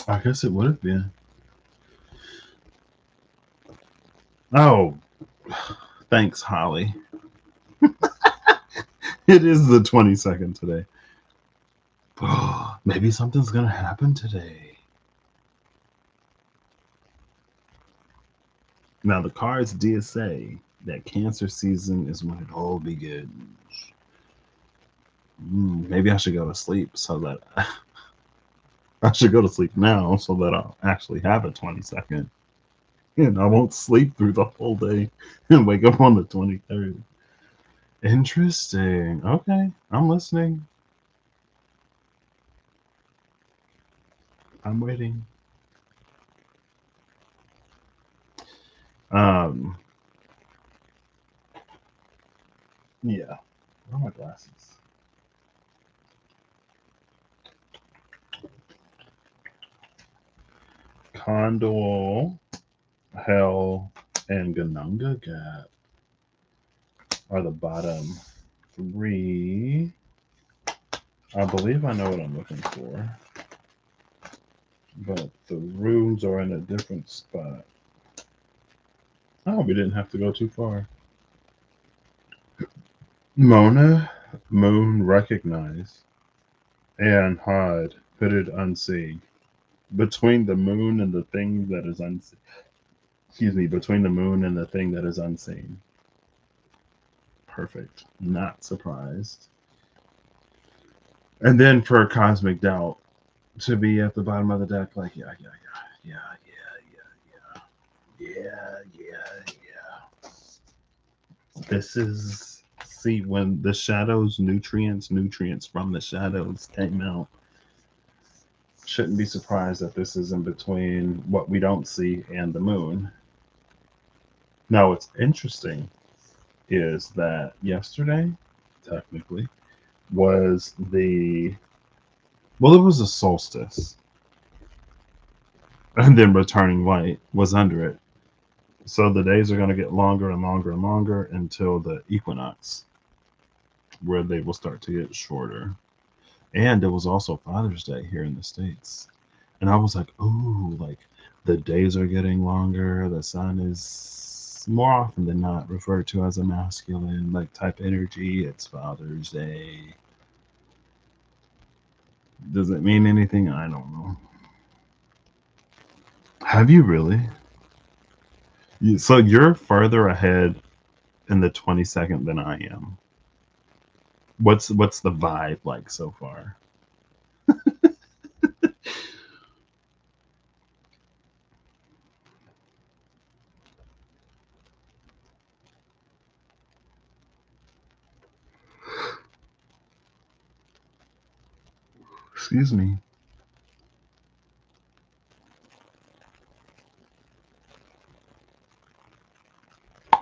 I guess it would have been. Oh, thanks, Holly. It is the 22nd today. Maybe something's going to happen today. Now, the cards did say that Cancer season is when it all begins. Maybe I should go to sleep so that I should go to sleep now so that I'll actually have a 22nd. And I won't sleep through the whole day and wake up on the 23rd. Interesting. Okay, I'm listening. I'm waiting. Yeah. Where are my glasses? Condor, Hell, and Ganunga Gap are the bottom 3. I believe I know what I'm looking for. But the rooms are in a different spot. Oh, we didn't have to go too far. Mona, Moon, Recognize, and Hide, Hooded, Unseen. Between the moon and the thing that is unseen. Excuse me, between the moon and the thing that is unseen. Perfect. Not surprised. And then for Cosmic Doubt to be at the bottom of the deck, like, yeah. This is, see, when the shadows, nutrients from the shadows came out, shouldn't be surprised that this is in between what we don't see and the moon. Now, what's interesting is that yesterday, technically, was it was a solstice. And then returning light was under it. So the days are going to get longer and longer and longer until the equinox, where they will start to get shorter. And it was also Father's Day here in the States. And I was like, ooh, like the days are getting longer. The sun is more often than not referred to as a masculine, like type energy. It's Father's Day. Does it mean anything? I don't know. Have you really? So you're further ahead in the 22nd than I am. What's the vibe like so far? Excuse me.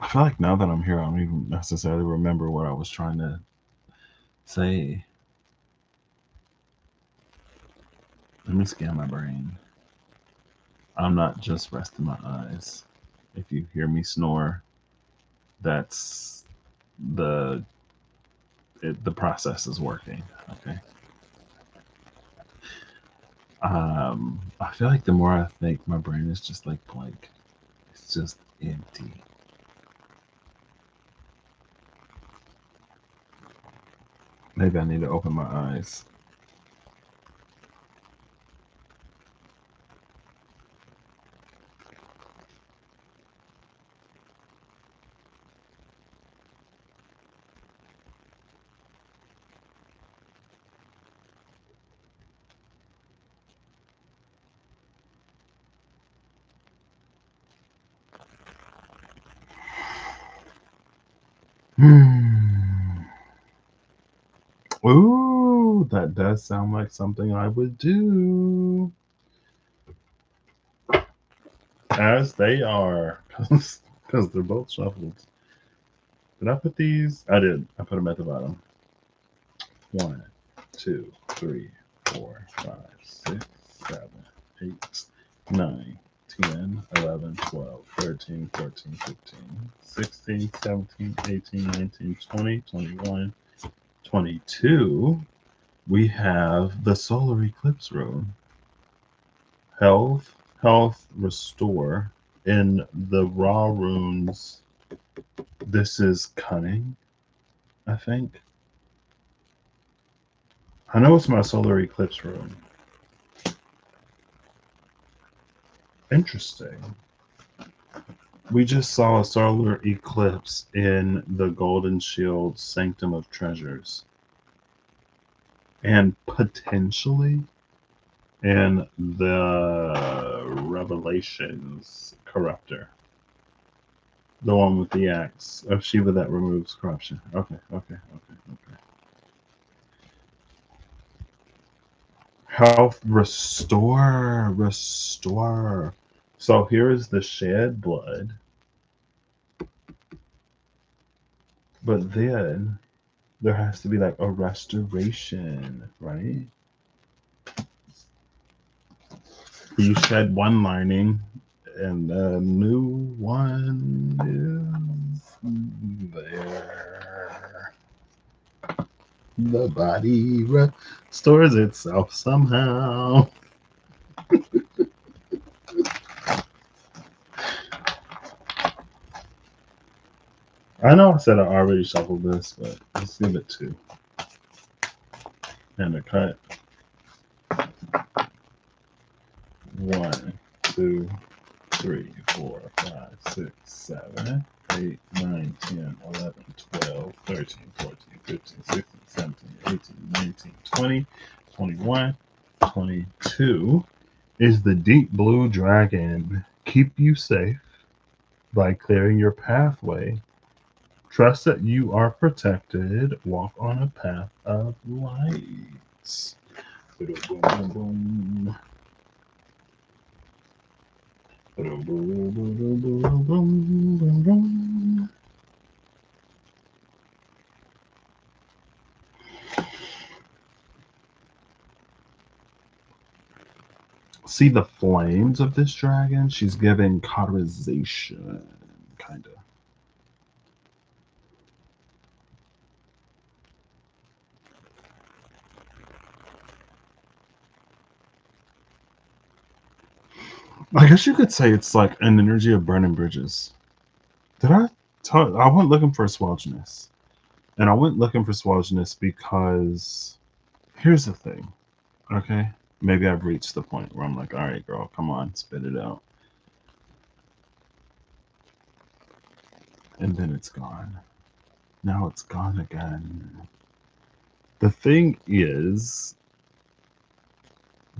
I feel like now that I'm here, I don't even necessarily remember what I was trying to say. Let me scan my brain. I'm not just resting my eyes. If you hear me snore, that's the the process is working. Okay. I feel like the more I think, my brain is just like blank. It's just empty. Maybe I need to open my eyes. Hmm. Ooh, that does sound like something I would do. As they are, because they're both shuffled. Did I put these? I did. I put them at the bottom. 1, 2, 3, 4, 5, 6, 7, 8, 9, 10, 11, 12, 13, 14, 15, 16, 17, 18, 19, 20, 21, 22. We have the solar eclipse room. Health, restore. In the raw runes, this is cunning, I think. I know it's my solar eclipse rune. Interesting. We just saw a solar eclipse in the Golden Shield Sanctum of Treasures. And potentially in the Revelations Corruptor. The one with the axe of Shiva that removes corruption. Okay. Health restore. So here is the shed blood. But then there has to be like a restoration, right? You shed one lining and a new one is there. The body restores itself somehow. I know I said I already shuffled this, but let's give it 2. And a cut. 1, 2, 3, 4, 5, 6, 7, 8, 9, 10, 11, 12, 13, 14, 15, 16, 17, 18, 19, 20, 21, 22 is the deep blue dragon. Keep you safe by clearing your pathway. Trust that you are protected. Walk on a path of light. Boom, boom, boom. See the flames of this dragon? She's giving cauterization, kind of. I guess you could say it's like an energy of burning bridges. Did I tell? I went looking for Swelgeness. And I went looking for Swelgeness because here's the thing, okay? Maybe I've reached the point where I'm like, all right, girl, come on, spit it out. and then it's gone. Now it's gone again. The thing is,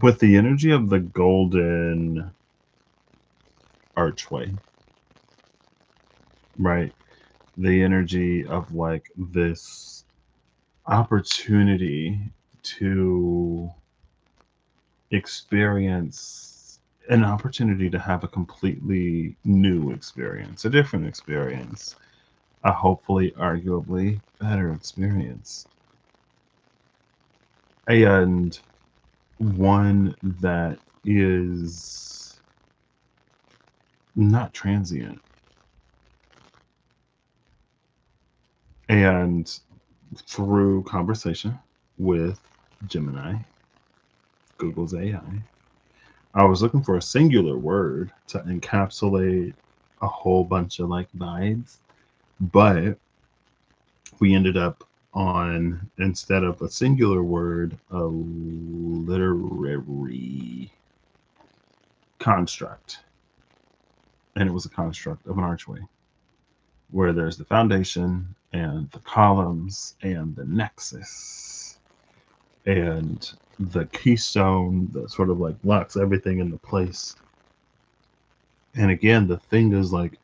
with the energy of the golden archway, right? The energy of like this opportunity to experience, an opportunity to have a completely new experience, a different experience, a hopefully, arguably better experience. And one that is not transient. And through conversation with Gemini, Google's AI, I was looking for a singular word to encapsulate a whole bunch of like vibes, but we ended up on, instead of a singular word, a literary construct. And it was a construct of an archway where there's the foundation and the columns and the nexus and the keystone that sort of like locks everything into place. And again, the thing is like,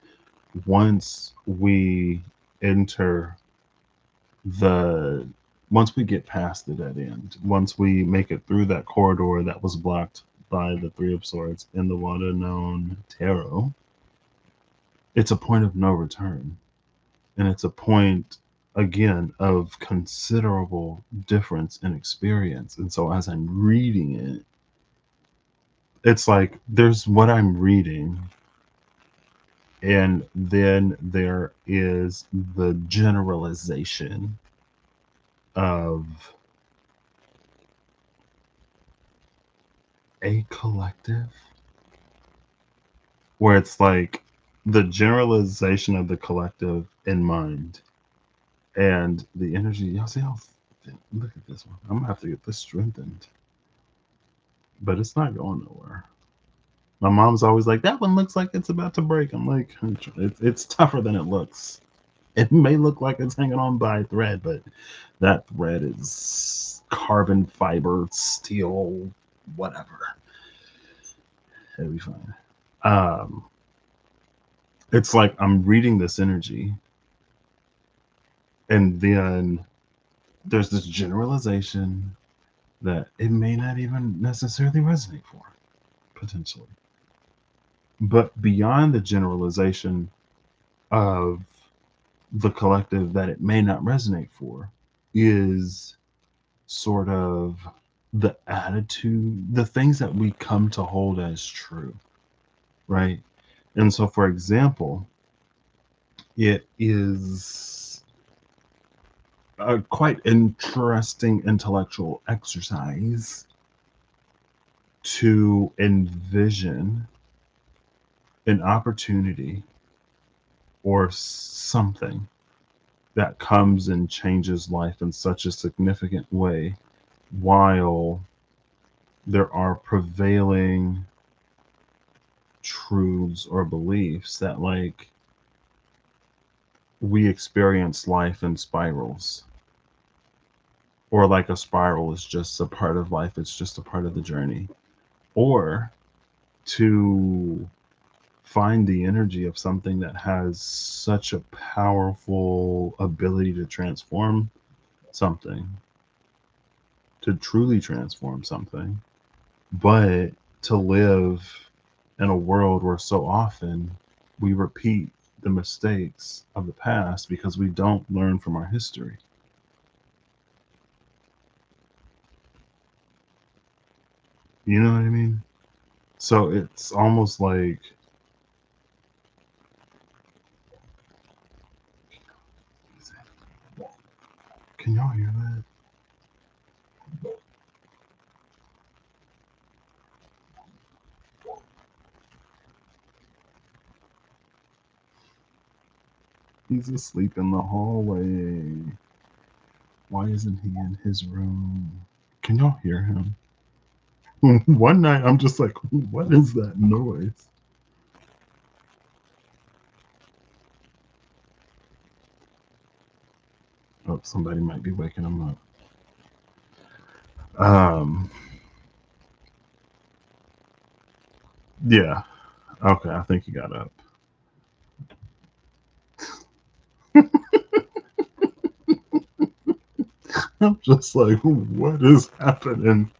once we enter the once we get past the dead end, once we make it through that corridor that was blocked by the Three of Swords in the Water Known Tarot, it's a point of no return. And it's a point, again, of considerable difference in experience. And so as I'm reading it, it's like there's what I'm reading, and then there is the generalization of a collective, where it's like the generalization of the collective in mind and the energy. Y'all see how look at this one. I'm gonna have to get this strengthened, but it's not going nowhere. My mom's always like, that one looks like it's about to break. I'm like, it's tougher than it looks. It may look like it's hanging on by a thread, but that thread is carbon fiber, steel, whatever. It'll be fine. Um, it's like I'm reading this energy, and then there's this generalization that it may not even necessarily resonate for, potentially. But beyond the generalization of the collective that it may not resonate for is sort of the attitude, the things that we come to hold as true, right? And so, for example, it is a quite interesting intellectual exercise to envision an opportunity or something that comes and changes life in such a significant way, while there are prevailing truths or beliefs that like we experience life in spirals, or like a spiral is just a part of life, it's just a part of the journey, or to find the energy of something that has such a powerful ability to transform something, to truly transform something, but to live in a world where so often we repeat the mistakes of the past because we don't learn from our history. You know what I mean? So it's almost like, can y'all hear that? He's asleep in the hallway. Why isn't he in his room? Can y'all hear him? One night I'm just like, what is that noise? Oh, somebody might be waking them up. Um, yeah. Okay, I think he got up. I'm just like, what is happening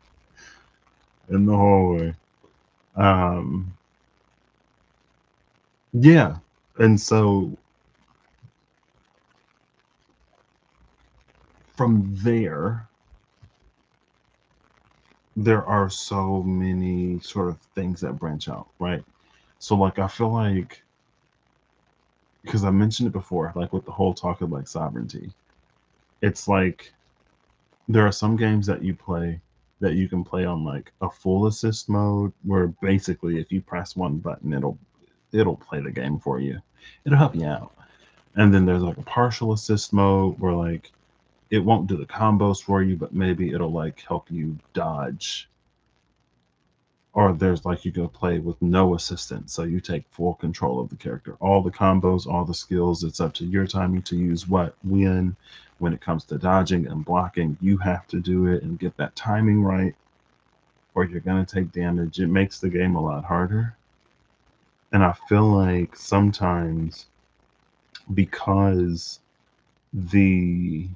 in the hallway? Um, yeah. And so from there, there are so many sort of things that branch out, right? So, like, I feel like, because I mentioned it before, like with the whole talk of like sovereignty, it's like there are some games that you play that you can play on like a full assist mode where basically if you press one button it'll play the game for you. It'll help you out. And then there's like a partial assist mode where like it won't do the combos for you, but maybe it'll like help you dodge. Or there's like you can play with no assistance, so you take full control of the character. All the combos, all the skills, it's up to your timing to use what, when. When it comes to dodging and blocking, you have to do it and get that timing right, or you're gonna take damage. It makes the game a lot harder. And I feel like sometimes because the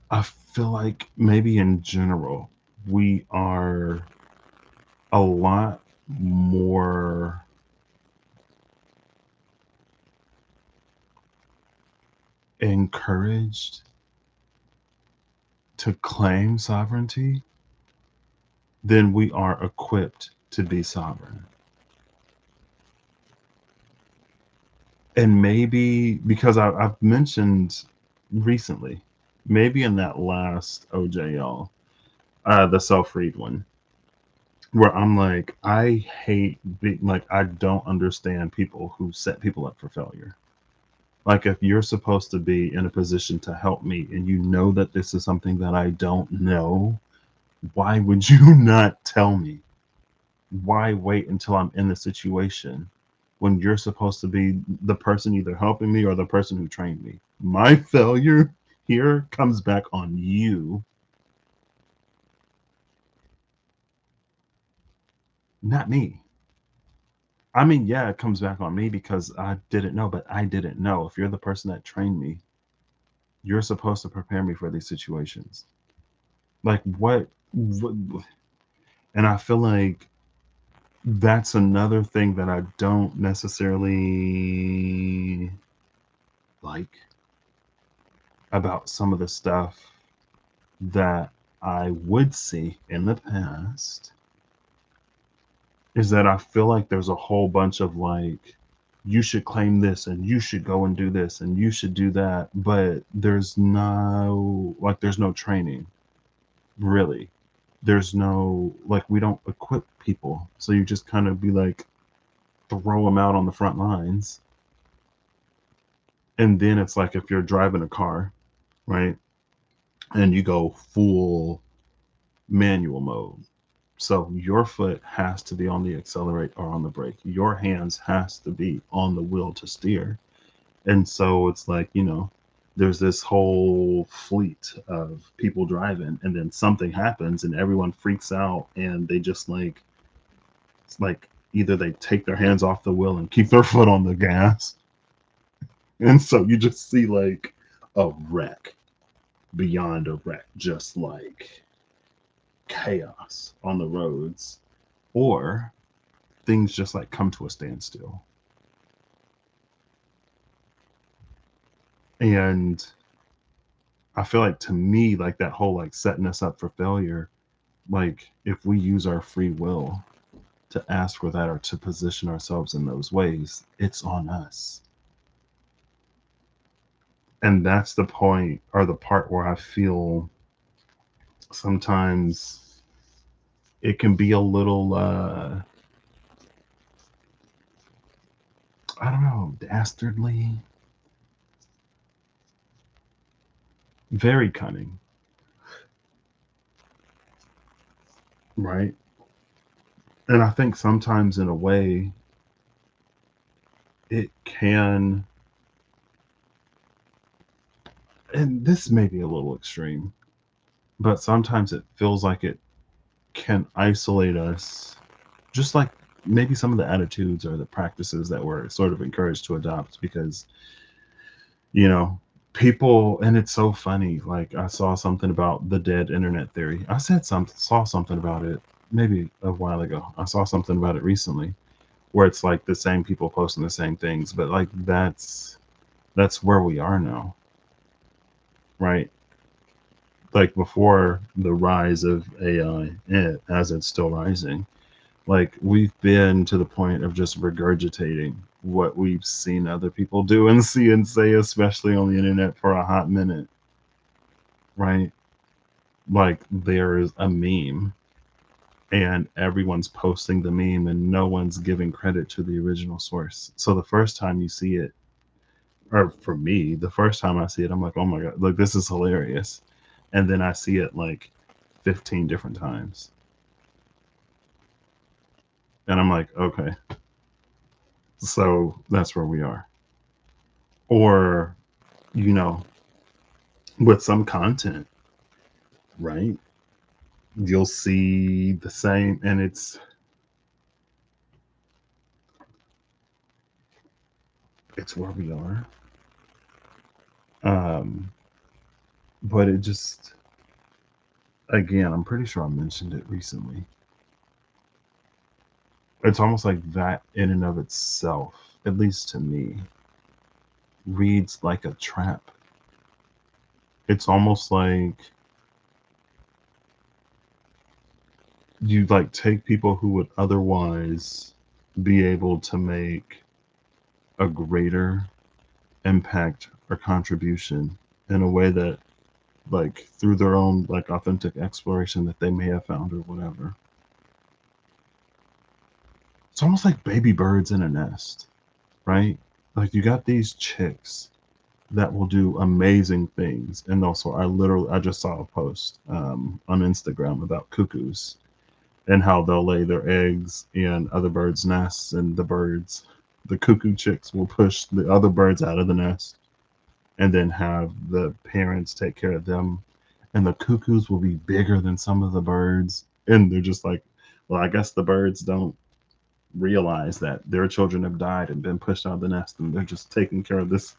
I feel like maybe in general we are a lot more encouraged to claim sovereignty than we are equipped to be sovereign. And maybe because I've mentioned recently, maybe in that last OJL, the self-read one, where I'm like, I hate, like, I don't understand people who set people up for failure. Like, if you're supposed to be in a position to help me and you know that this is something that I don't know, why would you not tell me? Why wait until I'm in the situation when you're supposed to be the person either helping me or the person who trained me? My failure here comes back on you, not me. I mean, yeah, it comes back on me because I didn't know, but I didn't know. If you're the person that trained me, you're supposed to prepare me for these situations. Like, what? And I feel like that's another thing that I don't necessarily like about some of the stuff that I would see in the past is that I feel like there's a whole bunch of like, you should claim this and you should go and do this and you should do that, but there's no training, really. There's no, like, we don't equip people. So you just kind of be like, throw them out on the front lines. And then it's like if you're driving a car, right? And you go full manual mode. So your foot has to be on the accelerate or on the brake. Your hands has to be on the wheel to steer. And so it's like, there's this whole fleet of people driving and then something happens and everyone freaks out and they just like it's like either they take their hands off the wheel and keep their foot on the gas. And so you just see like a wreck beyond a wreck, just like chaos on the roads, or things just like come to a standstill. And I feel like to me, like that whole like setting us up for failure, like if we use our free will to ask for that or to position ourselves in those ways, it's on us. And that's the point or the part where I feel sometimes it can be a little I don't know, dastardly, very cunning, right? And I think sometimes in a way it can and this may be a little extreme, but sometimes it feels like it can isolate us, just like maybe some of the attitudes or the practices that we're sort of encouraged to adopt because, you know, people, and it's so funny. Like, I saw something about the dead internet theory. Saw something about it maybe a while ago. I saw something about it recently where it's like the same people posting the same things, but like that's where we are now, right? Like before the rise of AI, as it's still rising, like we've been to the point of just regurgitating what we've seen other people do and see and say, especially on the internet for a hot minute, right? Like there is a meme and everyone's posting the meme and no one's giving credit to the original source. So the first time you see it, or for me, the first time I see it, I'm like, oh my God, like this is hilarious. And then I see it like 15 different times. And I'm like, okay, so that's where we are. Or, you know, with some content, right? You'll see the same, and it's where we are. Um, but it just, again, I'm pretty sure I mentioned it recently. It's almost like that in and of itself, at least to me, reads like a trap. It's almost like you like take people who would otherwise be able to make a greater impact or contribution in a way that like through their own like authentic exploration that they may have found or whatever. It's almost like baby birds in a nest, right? Like you got these chicks that will do amazing things. And also I just saw a post on Instagram about cuckoos and how they'll lay their eggs in other birds' nests, and the cuckoo chicks will push the other birds out of the nest and then have the parents take care of them. And the cuckoos will be bigger than some of the birds. And they're just like, well, I guess the birds don't realize that their children have died and been pushed out of the nest, and they're just taking care of this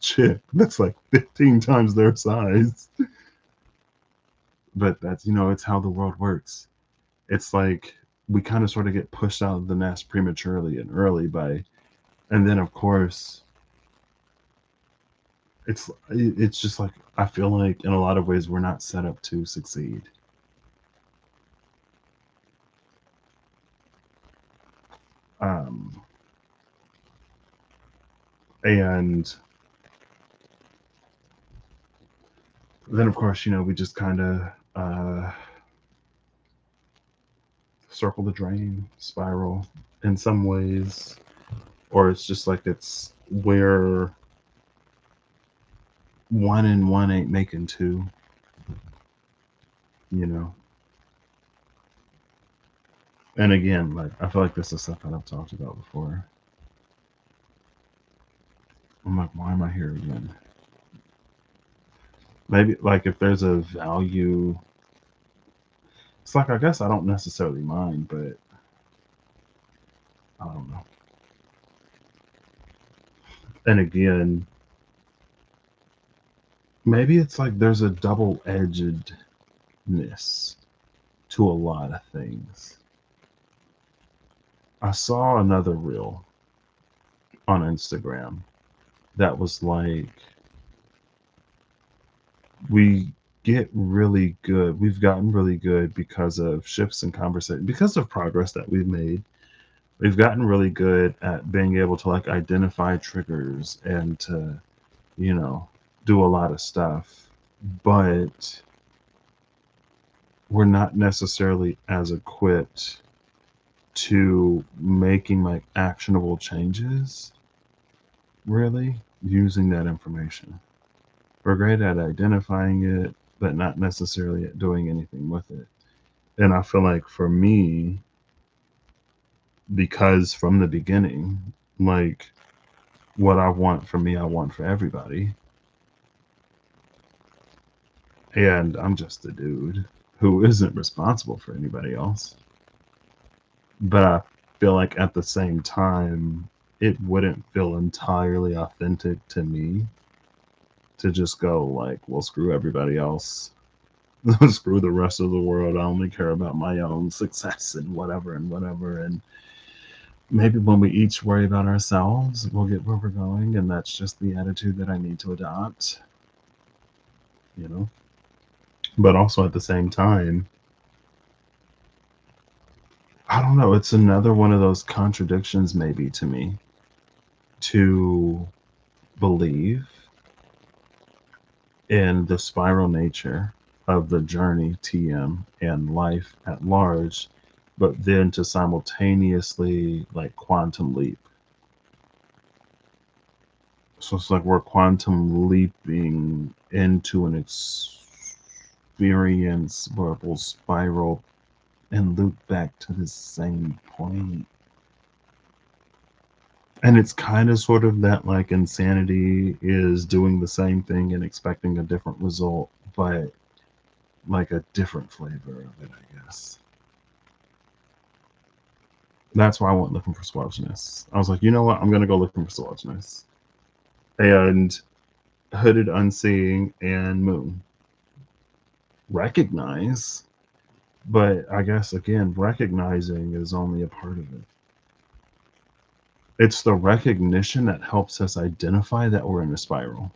chick that's like 15 times their size. But that's, it's how the world works. It's like we kind of sort of get pushed out of the nest prematurely and early and then of course it's just like I feel like in a lot of ways we're not set up to succeed. Um, and then of course we just kind of circle the drain spiral in some ways, or it's just like it's where one and one ain't making two, you know. And again, like I feel like this is stuff that I've talked about before. I'm like, why am I here again? Maybe like if there's a value, it's like I guess I don't necessarily mind, but I don't know. And again, maybe it's like there's a double edgedness to a lot of things. I saw another reel on Instagram that was like, we get really good. We've gotten really good because of shifts in conversation, because of progress that we've made. We've gotten really good at being able to like identify triggers and to, you know, do a lot of stuff. But we're not necessarily as equipped to making like actionable changes, really, using that information. We're great at identifying it, but not necessarily at doing anything with it. And I feel like for me, because from the beginning, like what I want for me, I want for everybody. And I'm just a dude who isn't responsible for anybody else. But I feel like at the same time, it wouldn't feel entirely authentic to me to just go like, well, screw everybody else. Screw the rest of the world. I only care about my own success and whatever and whatever. And maybe when we each worry about ourselves, we'll get where we're going. And that's just the attitude that I need to adopt, you know? But also at the same time, I don't know. It's another one of those contradictions, maybe, to me to believe in the spiral nature of the journey, TM, and life at large, but then to simultaneously like quantum leap. So it's like we're quantum leaping into an experience where we'll spiral and loop back to the same point. And it's kind of sort of that like insanity is doing the same thing and expecting a different result, but like a different flavor of it, I guess. That's why I went looking for Swelchness. I was like, you know what? I'm gonna go looking for Swelchness. And Hooded Unseeing and Moon. Recognize, but I guess again, recognizing is only a part of it. It's the recognition that helps us identify that we're in a spiral.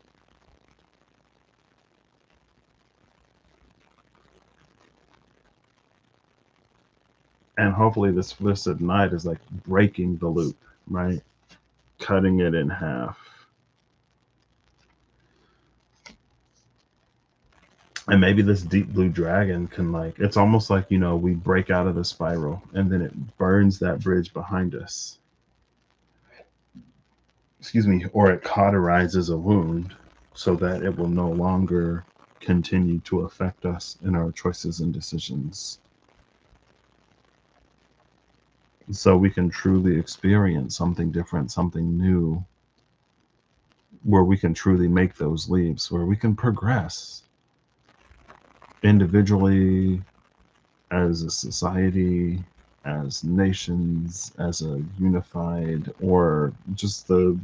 And hopefully this Flicid Night is like breaking the loop, right? Cutting it in half. And maybe this deep blue dragon can like, it's almost like, you know, we break out of the spiral and then it burns that bridge behind us. Excuse me, or it cauterizes a wound so that it will no longer continue to affect us in our choices and decisions. So we can truly experience something different, something new, where we can truly make those leaps, where we can progress individually, as a society, as nations, as a unified, or just the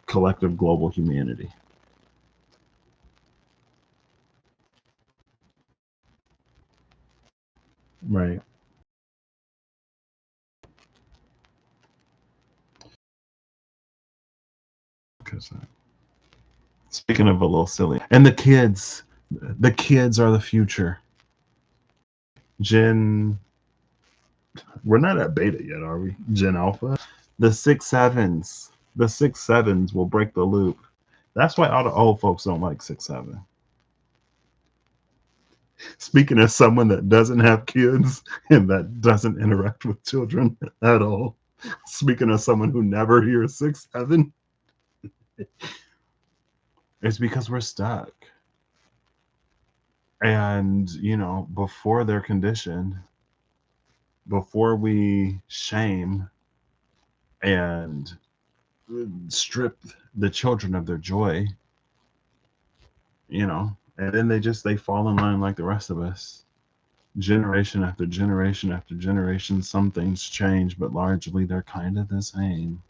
collective global humanity. Right. Because speaking of a little silly, and the kids are the future. Gen, we're not at beta yet, are we? Gen Alpha, the 6 7s will break the loop. That's why all the old folks don't like 6 7. Speaking as someone that doesn't have kids and that doesn't interact with children at all, speaking as someone who never hears 6 7, it's because we're stuck. And, you know, before they're conditioned, before we shame and strip the children of their joy, you know, and then they fall in line like the rest of us. Generation after generation after generation, some things change, but largely they're kind of the same.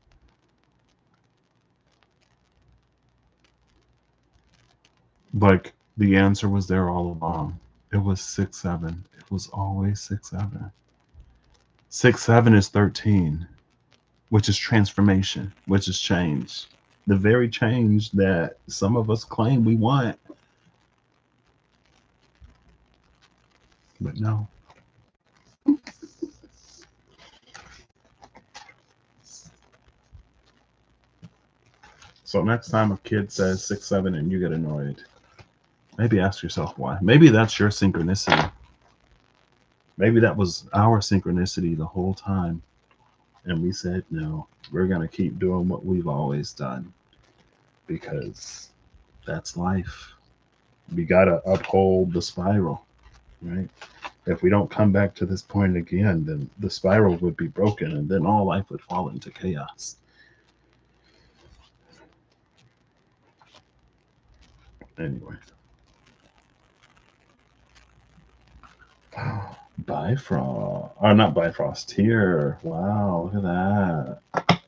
Like the answer was there all along. It was 6 7. It was always 6 7. 6 7 is 13, which is transformation, which is change. The very change that some of us claim we want, but no. So next time a kid says 6 7 and you get annoyed, maybe ask yourself why. Maybe that's your synchronicity. Maybe that was our synchronicity the whole time. And we said, no, we're going to keep doing what we've always done because that's life. We got to uphold the spiral, right? If we don't come back to this point again, then the spiral would be broken and then all life would fall into chaos. Anyway, Bifrost. Or not Bifrost, here. Wow, look at that.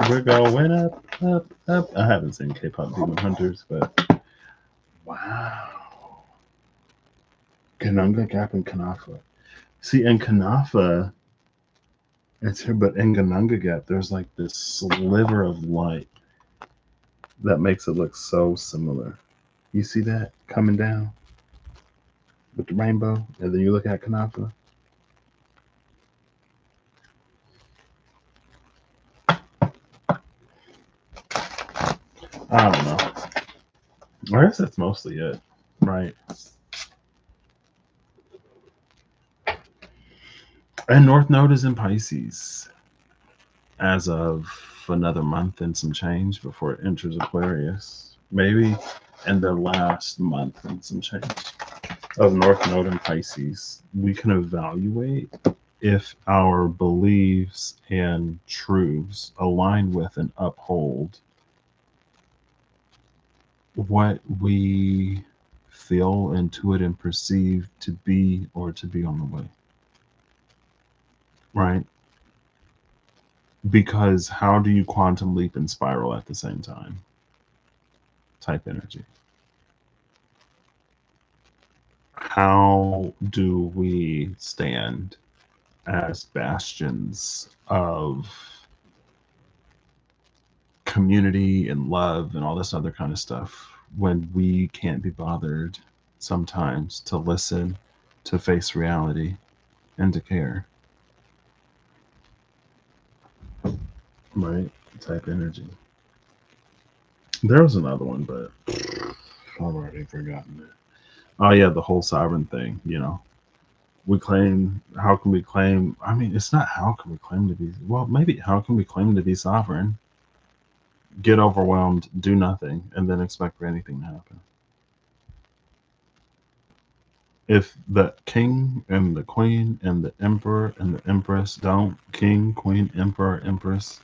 We're going up, up, up. I haven't seen K-pop Demon Hunters, but wow. Kanunga Gap and Kanafa. See, in Kanafa, it's here, but in Kanunga Gap, there's like this sliver of light that makes it look so similar. You see that coming down with the rainbow? And then you look at Kanafa. I don't know. I guess that's mostly it, right? And North Node is in Pisces as of another month and some change before it enters Aquarius. Maybe in the last month and some change of North Node in Pisces, we can evaluate if our beliefs and truths align with and uphold what we feel, intuit, and perceive to be or to be on the way. Right? Because how do you quantum leap and spiral at the same time? Type energy. How do we stand as bastions of community and love and all this other kind of stuff when we can't be bothered sometimes to listen, to face reality, and to care? Right? Type energy. There was another one, but I've already forgotten it. Oh yeah, the whole sovereign thing, we claim, how can we claim, I mean, it's not how can we claim to be, well, maybe how can we claim to be sovereign, get overwhelmed, do nothing, and then expect for anything to happen? If the king and the queen and the emperor and the empress don't, king, queen, emperor, empress,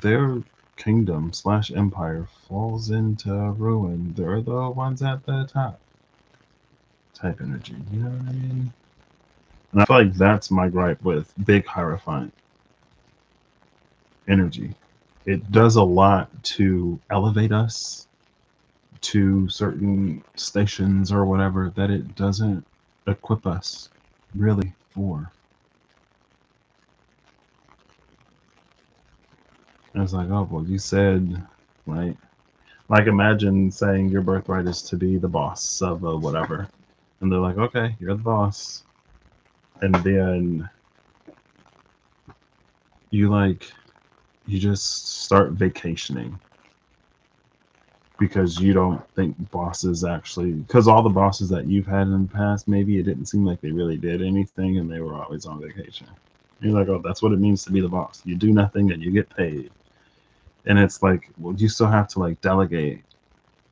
their kingdom / empire falls into ruin. They're the ones at the top. Type energy, you know what I mean? And I feel like that's my gripe with big Hierophant energy. It does a lot to elevate us to certain stations or whatever that it doesn't equip us really for. And it's like, oh, well, you said, right? Like, imagine saying your birthright is to be the boss of a whatever. And they're like, okay, you're the boss. And then you just start vacationing because you don't think bosses actually, because all the bosses that you've had in the past, maybe it didn't seem like they really did anything and they were always on vacation. And you're like, oh, that's what it means to be the boss. You do nothing and you get paid. And it's like, well, you still have to delegate,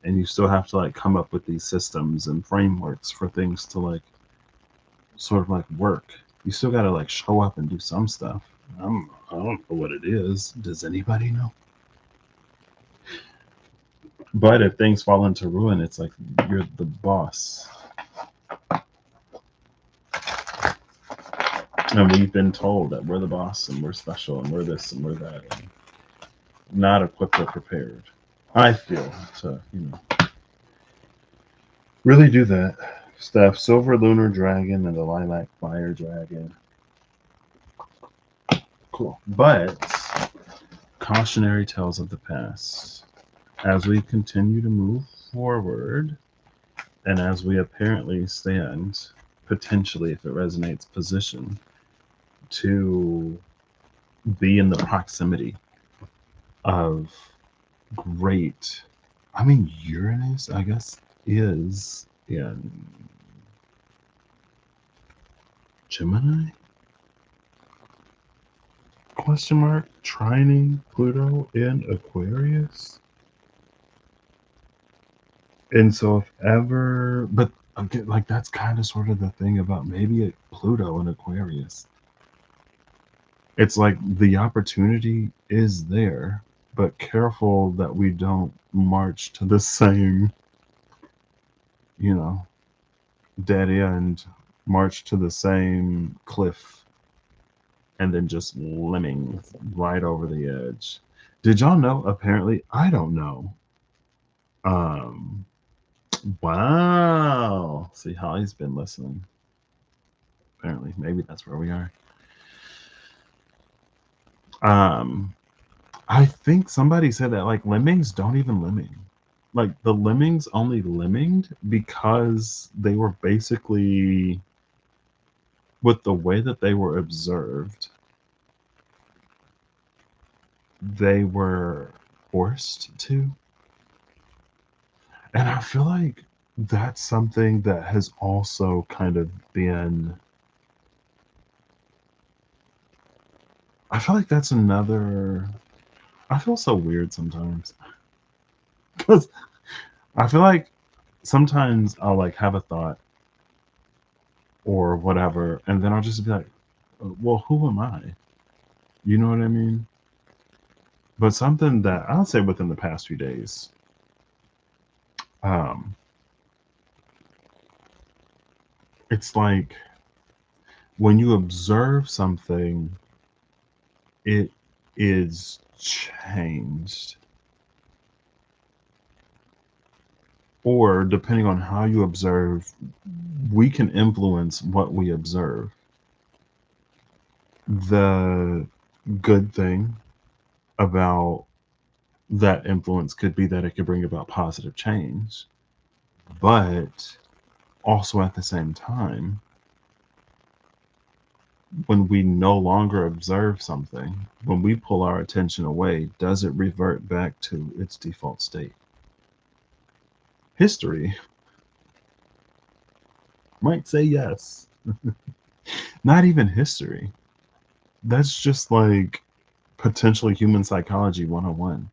and you still have to come up with these systems and frameworks for things to sort of work. You still got to show up and do some stuff. I don't know what it is. Does anybody know? But if things fall into ruin, it's like you're the boss. And we've been told that we're the boss and we're special and we're this and we're that. And not equipped or prepared, I feel, to, really do that stuff. Silver Lunar Dragon and the Lilac Fire Dragon. Cool. But cautionary tales of the past. As we continue to move forward, and as we apparently stand, potentially, if it resonates, position to be in the proximity of great, I mean, Uranus, I guess, is in Gemini? Question mark? Trining Pluto in Aquarius? And so if ever, but again, that's kind of sort of the thing about maybe Pluto in Aquarius. It's like the opportunity is there, but careful that we don't march to the same you know, dead end, march to the same cliff, and then just lemmings right over the edge. Did y'all know? Apparently, I don't know. Um, wow. See, Holly's been listening. Apparently, maybe that's where we are. Um, I think somebody said that like lemmings don't even lemming. Like the lemmings only lemminged because they were basically, with the way that they were observed, they were forced to. And I feel like that's something that has also kind of been. I feel like that's another. I feel so weird sometimes because I feel like sometimes I'll like have a thought or whatever, and then I'll just be like, well, who am I? You know what I mean? But something that I'll say within the past few days, um, it's like when you observe something, it is changed. Or depending on how you observe, we can influence what we observe. The good thing about that influence could be that it could bring about positive change, but also at the same time, when we no longer observe something, when we pull our attention away, does it revert back to its default state? History might say yes. Not even history. That's just like potentially human psychology 101.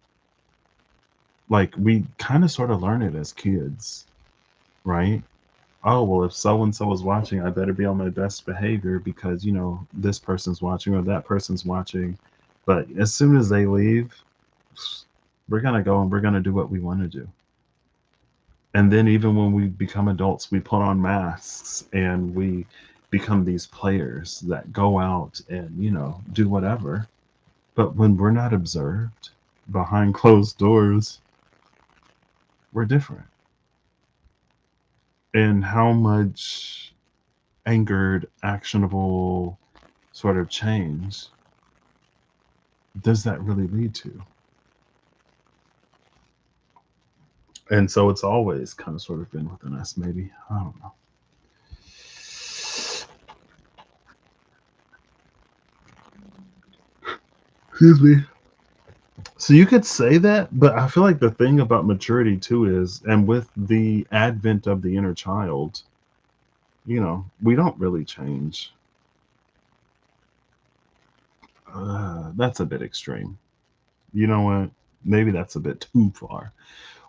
Like we kind of sort of learn it as kids, right? Oh, well, if so and so is watching, I better be on my best behavior because, this person's watching or that person's watching. But as soon as they leave, we're going to go and we're going to do what we want to do. And then even when we become adults, we put on masks and we become these players that go out and, do whatever. But when we're not observed behind closed doors, we're different. And how much angered, actionable sort of change does that really lead to? And so it's always kind of sort of been within us, maybe. I don't know. Excuse me. So you could say that, but I feel like the thing about maturity too is, and with the advent of the inner child, we don't really change. That's a bit extreme. You know what? Maybe that's a bit too far.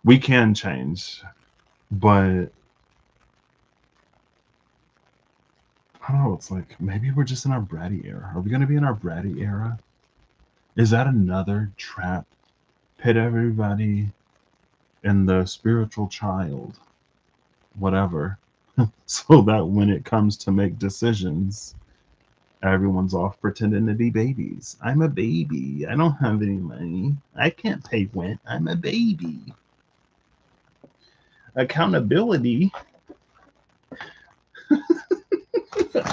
We can change, but I don't know. It's like maybe we're just in our bratty era. Are we going to be in our bratty era? Is that another trap? Pit everybody in the spiritual child, whatever, so that when it comes to make decisions, everyone's off pretending to be babies. I'm a baby. I don't have any money. I can't pay rent. I'm a baby. Accountability.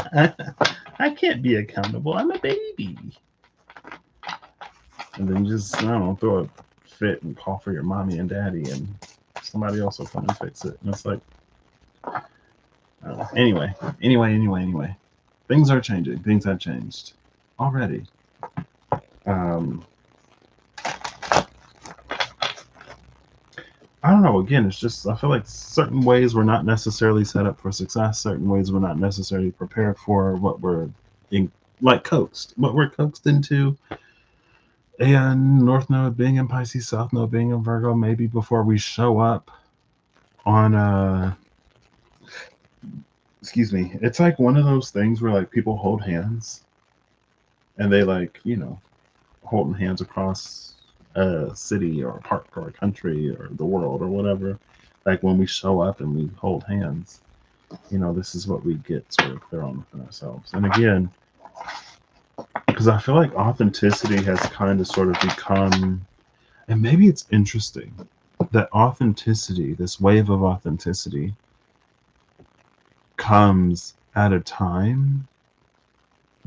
I can't be accountable. I'm a baby. And then just, I don't know, throw a fit and call for your mommy and daddy, and somebody else will come and fix it. And it's like, anyway. Things are changing. Things have changed already. Um, I don't know. Again, it's just, I feel like certain ways we're not necessarily set up for success. Certain ways we're not necessarily prepared for what we're in, like what we're coaxed into. And North Node being in Pisces, South Node being in Virgo, maybe before we show up on excuse me, it's like one of those things where like people hold hands and they like, holding hands across a city or a park or a country or the world or whatever. Like when we show up and we hold hands, this is what we get sort of clear on within ourselves. And again, because I feel like authenticity has kind of sort of become, and maybe it's interesting that authenticity, this wave of authenticity, comes at a time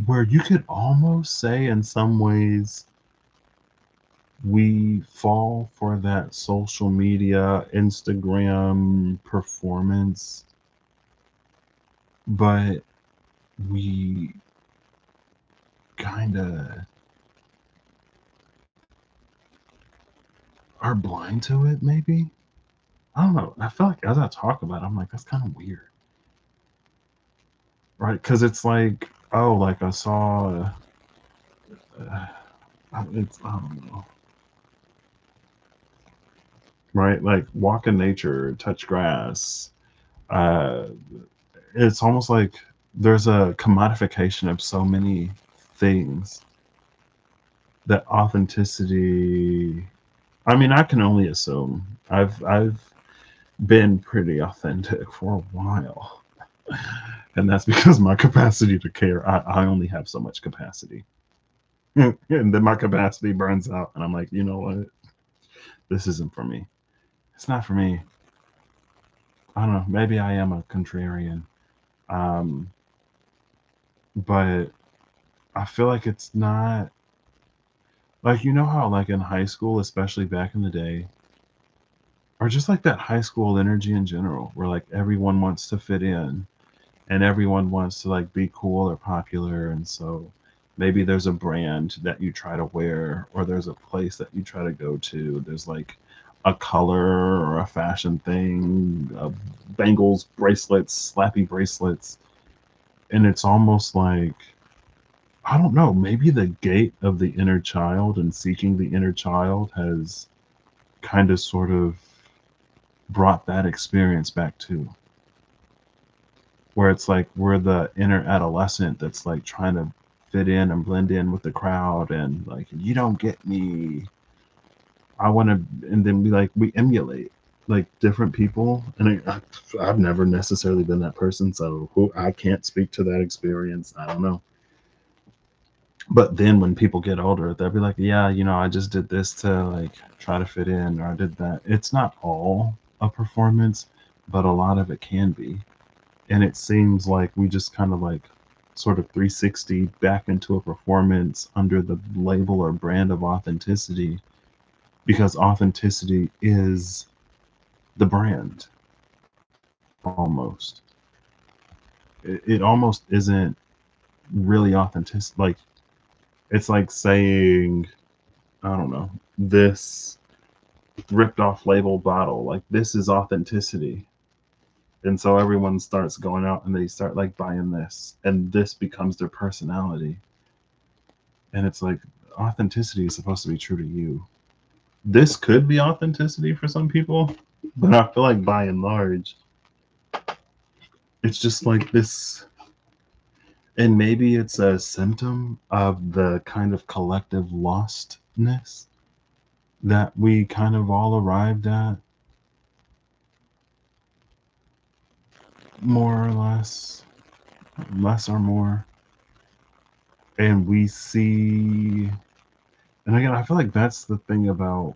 where you could almost say, in some ways, we fall for that social media, Instagram performance, but we kind of are blind to it, maybe. I don't know. I feel like as I talk about it, I'm like, that's kind of weird. Right? Because it's like, oh, like I saw, I don't know. Right? Like walk in nature, touch grass. Uh, it's almost like there's a commodification of so many things that authenticity. I mean, I can only assume. I've been pretty authentic for a while, and that's because my capacity to care. I only have so much capacity, and then my capacity burns out, and I'm like, you know what? This isn't for me. It's not for me. I don't know. Maybe I am a contrarian, um, but I feel like it's not like how like in high school, especially back in the day, or just like that high school energy in general, where like everyone wants to fit in and everyone wants to like be cool or popular, and so maybe there's a brand that you try to wear, or there's a place that you try to go to. There's like a color or a fashion thing, bangles, bracelets, slappy bracelets, and it's almost like, I don't know, maybe the gate of the inner child and seeking the inner child has kind of sort of brought that experience back too, where it's like we're the inner adolescent that's like trying to fit in and blend in with the crowd, and like, you don't get me, I want to. And then we emulate like different people, and I've never necessarily been that person, so I can't speak to that experience. I don't know. But then when people get older, they'll be like, yeah, I just did this to like try to fit in, or I did that. It's not all a performance, but a lot of it can be. And it seems like we just kind of like sort of 360 back into a performance under the label or brand of authenticity, because authenticity is the brand almost. It almost isn't really authentic. Like, it's like saying, I don't know, this ripped off label bottle, like this is authenticity. And so everyone starts going out and they start like buying this, and this becomes their personality. And it's like, authenticity is supposed to be true to you. This could be authenticity for some people, but I feel like by and large, it's just like this. And maybe it's a symptom of the kind of collective lostness that we kind of all arrived at, more or less or more. And we see, and again, I feel like that's the thing about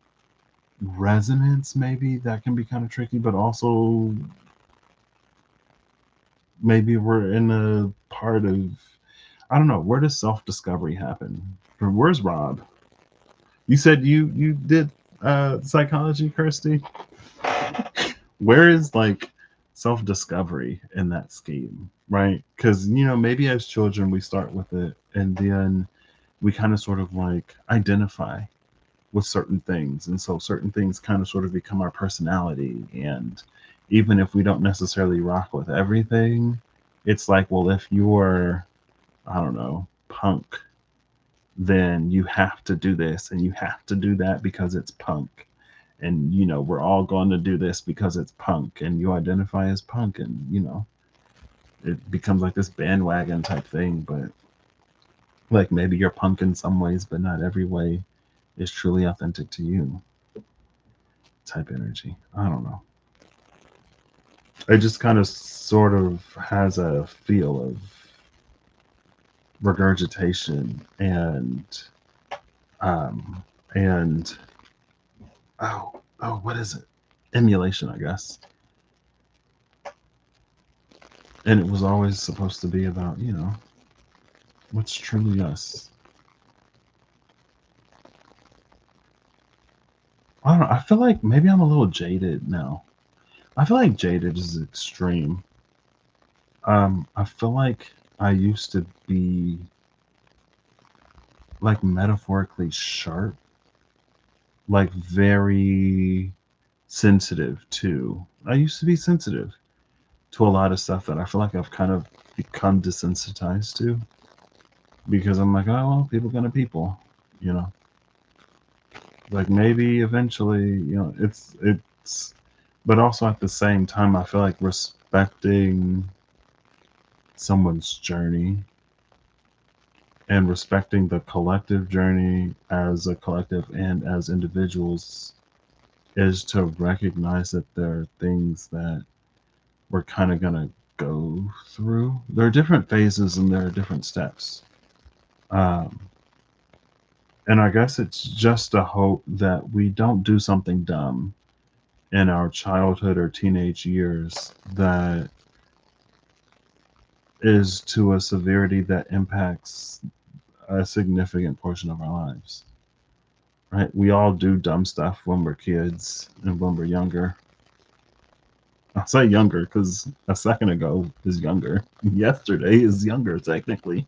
resonance, maybe that can be kind of tricky, but also maybe we're in a part of, I don't know, where does self-discovery happen? Or where's Rob? You said you did psychology, Kirsty. Where is like self-discovery in that scheme, right? Because maybe as children we start with it, and then we kind of sort of like identify with certain things, and so certain things kind of sort of become our personality. And even if we don't necessarily rock with everything, it's like, well, if you're, I don't know, punk, then you have to do this and you have to do that because it's punk. And we're all going to do this because it's punk, and you identify as punk, and it becomes like this bandwagon type thing. But like, maybe you're punk in some ways, but not every way is truly authentic to you, type energy. I don't know. It just kind of sort of has a feel of regurgitation um and what is it? Emulation, I guess. And it was always supposed to be about, what's truly us. I don't know. I feel like maybe I'm a little jaded now. I feel like jaded is extreme. I feel like I used to be like metaphorically sharp, like very sensitive too. I used to be sensitive to a lot of stuff that I feel like I've kind of become desensitized to because I'm like, oh well, people gonna people, you know. Like maybe eventually, it's but also at the same time I feel like respecting someone's journey and respecting the collective journey as a collective and as individuals is to recognize that there are things that we're kind of going to go through. There are different phases and there are different steps. Um, and I guess it's just a hope that we don't do something dumb in our childhood or teenage years that is to a severity that impacts a significant portion of our lives. Right? We all do dumb stuff when we're kids and when we're younger. I'll say younger because a second ago is younger. Yesterday is younger, technically.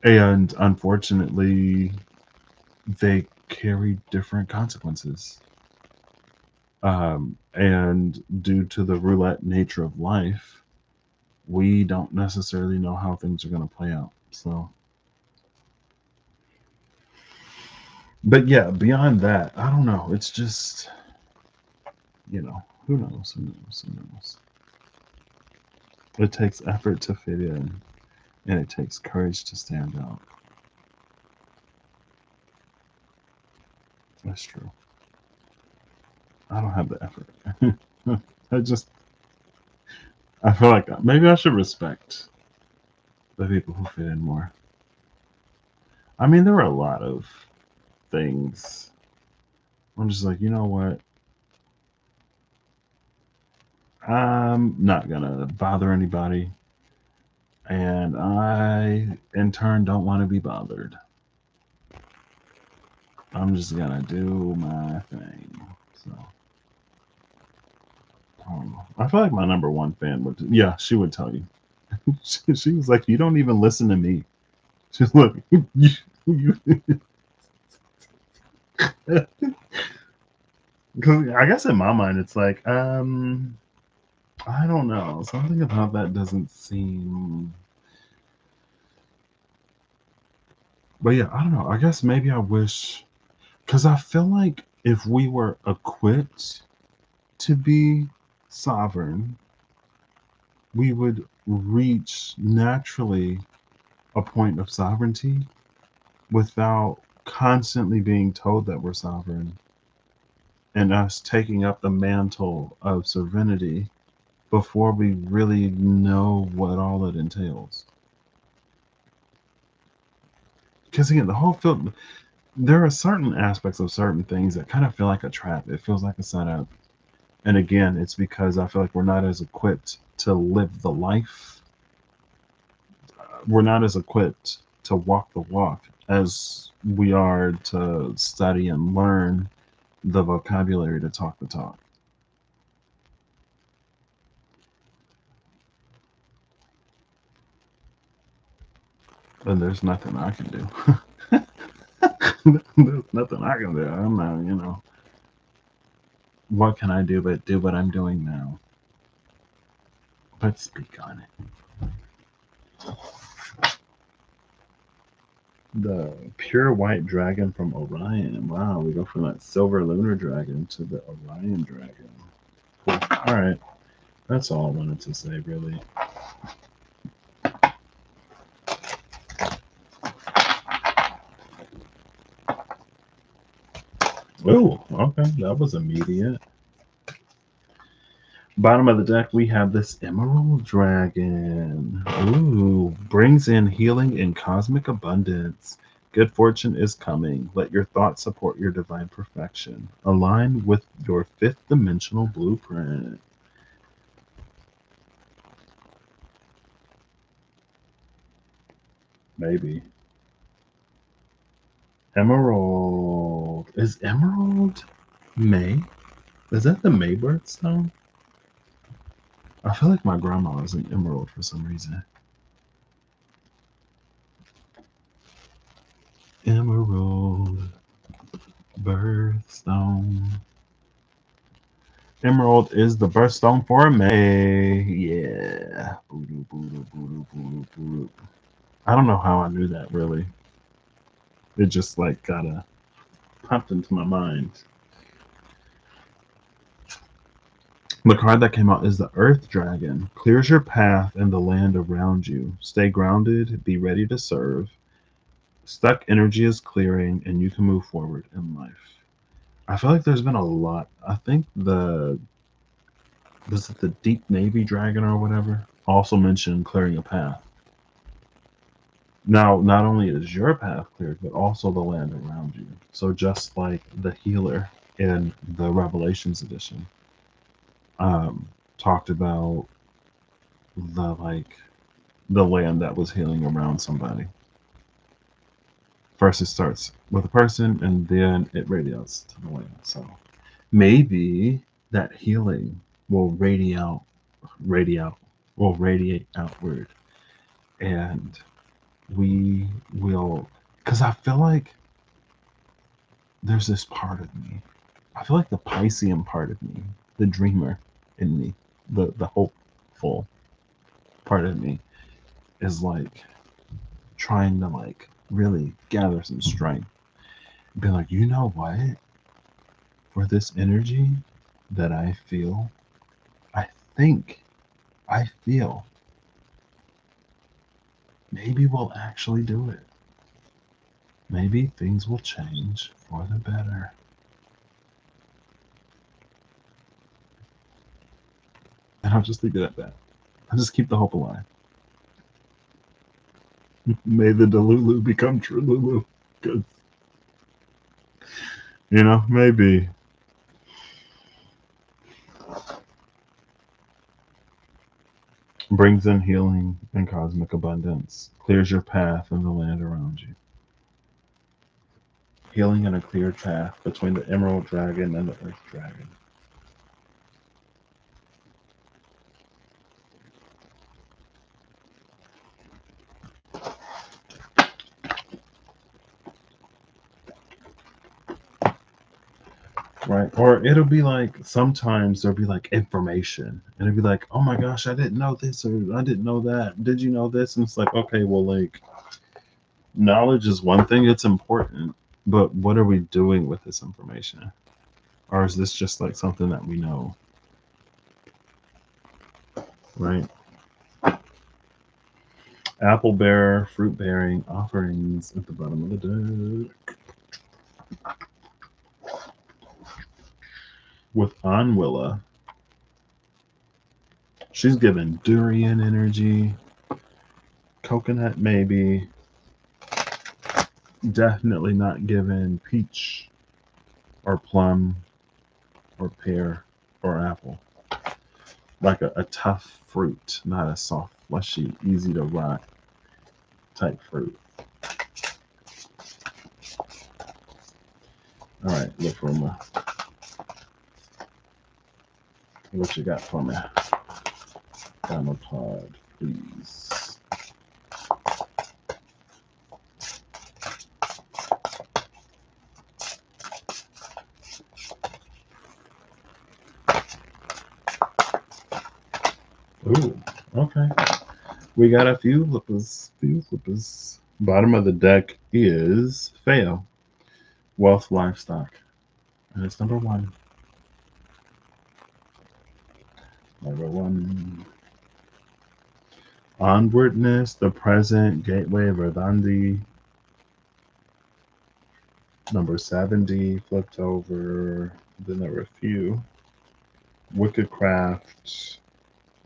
And unfortunately, they carry different consequences. And due to the roulette nature of life, we don't necessarily know how things are going to play out. So, but yeah, beyond that, I don't know. It's just, who knows? Who knows? Who knows? It takes effort to fit in, and it takes courage to stand out. That's true. I don't have the effort. I just, I feel like maybe I should respect the people who fit in more. I mean, there were a lot of things. I'm just like, you know what? I'm not gonna bother anybody, and I, in turn, don't want to be bothered. I'm just gonna do my thing. So, I don't know. I feel like my number one fan would, yeah, she would tell you. She was like, you don't even listen to me. She's like, you, because I guess in my mind it's like, I don't know. Something about that doesn't seem. But yeah, I don't know. I guess maybe I wish, because I feel like if we were equipped to be sovereign, we would reach naturally a point of sovereignty without constantly being told that we're sovereign and us taking up the mantle of sovereignty before we really know what all it entails. Because again, the whole film, there are certain aspects of certain things that kind of feel like a trap. It feels like a setup. And again, it's because I feel like we're not as equipped to live the life. We're not as equipped to walk the walk as we are to study and learn the vocabulary to talk the talk. And there's nothing I can do. There's nothing I can do. I'm not, what can I do but do what I'm doing now? But speak on it. The pure white dragon from Orion. Wow, we go from that silver lunar dragon to the Orion dragon. Cool. All right, that's all I wanted to say, really. Oh, okay, that was immediate. Bottom of the deck, we have this Emerald Dragon. Ooh, brings in healing and cosmic abundance. Good fortune is coming. Let your thoughts support your divine perfection. Align with your fifth dimensional blueprint. Maybe. Emerald. Is Emerald May? Is that the May birthstone? I feel like my grandma is an emerald for some reason. Emerald birthstone. Emerald is the birthstone for May. Yeah. Boo-doo, boo-doo, boo-doo, boo-doo, boo-doo. I don't know how I knew that really. It just like gotta popped into my mind. The card that came out is the Earth Dragon. Clears your path and the land around you. Stay grounded, be ready to serve. Stuck energy is clearing and you can move forward in life. I feel like there's been a lot. I think was it the Deep Navy Dragon or whatever? Also mentioned clearing a path. Now, not only is your path cleared, but also the land around you. So just like the healer in the Revelations edition, talked about the land that was healing around somebody. First, it starts with a person, and then it radiates to the land. So maybe that healing will radiate outward, and we will. Because I feel like there's this part of me. I feel like the Piscean part of me, the dreamer in me, the hopeful part of me, is like trying to like really gather some strength. Be like, you know what? For this energy that I feel, I think, I feel, maybe we'll actually do it. Maybe things will change for the better. And I'll just leave it at that. I'll just keep the hope alive. May the Delulu become Trululu. Because, maybe. Brings in healing and cosmic abundance. Clears your path and the land around you. Healing and a cleared path between the Emerald Dragon and the Earth Dragon. Right. Or it'll be like sometimes there'll be like information and it'll be like, oh my gosh, I didn't know this or I didn't know that. Did you know this? And it's like, okay, well, like knowledge is one thing, it's important, but what are we doing with this information? Or is this just like something that we know? Right. Apple bearer, fruit bearing offerings at the bottom of the deck. With Anwilla, she's given durian energy, coconut maybe, definitely not given peach or plum or pear or apple. Like a tough fruit, not a soft, fleshy, easy to rot type fruit. All right, look for me. What you got for me? Final pod, please. Ooh, okay. We got a few flippers. Bottom of the deck is fail. Wealth, livestock. And it's number one. Number one. Onwardness, the present, gateway, Verdandi. Number 70, flipped over. Then there were a few. Witchcraft,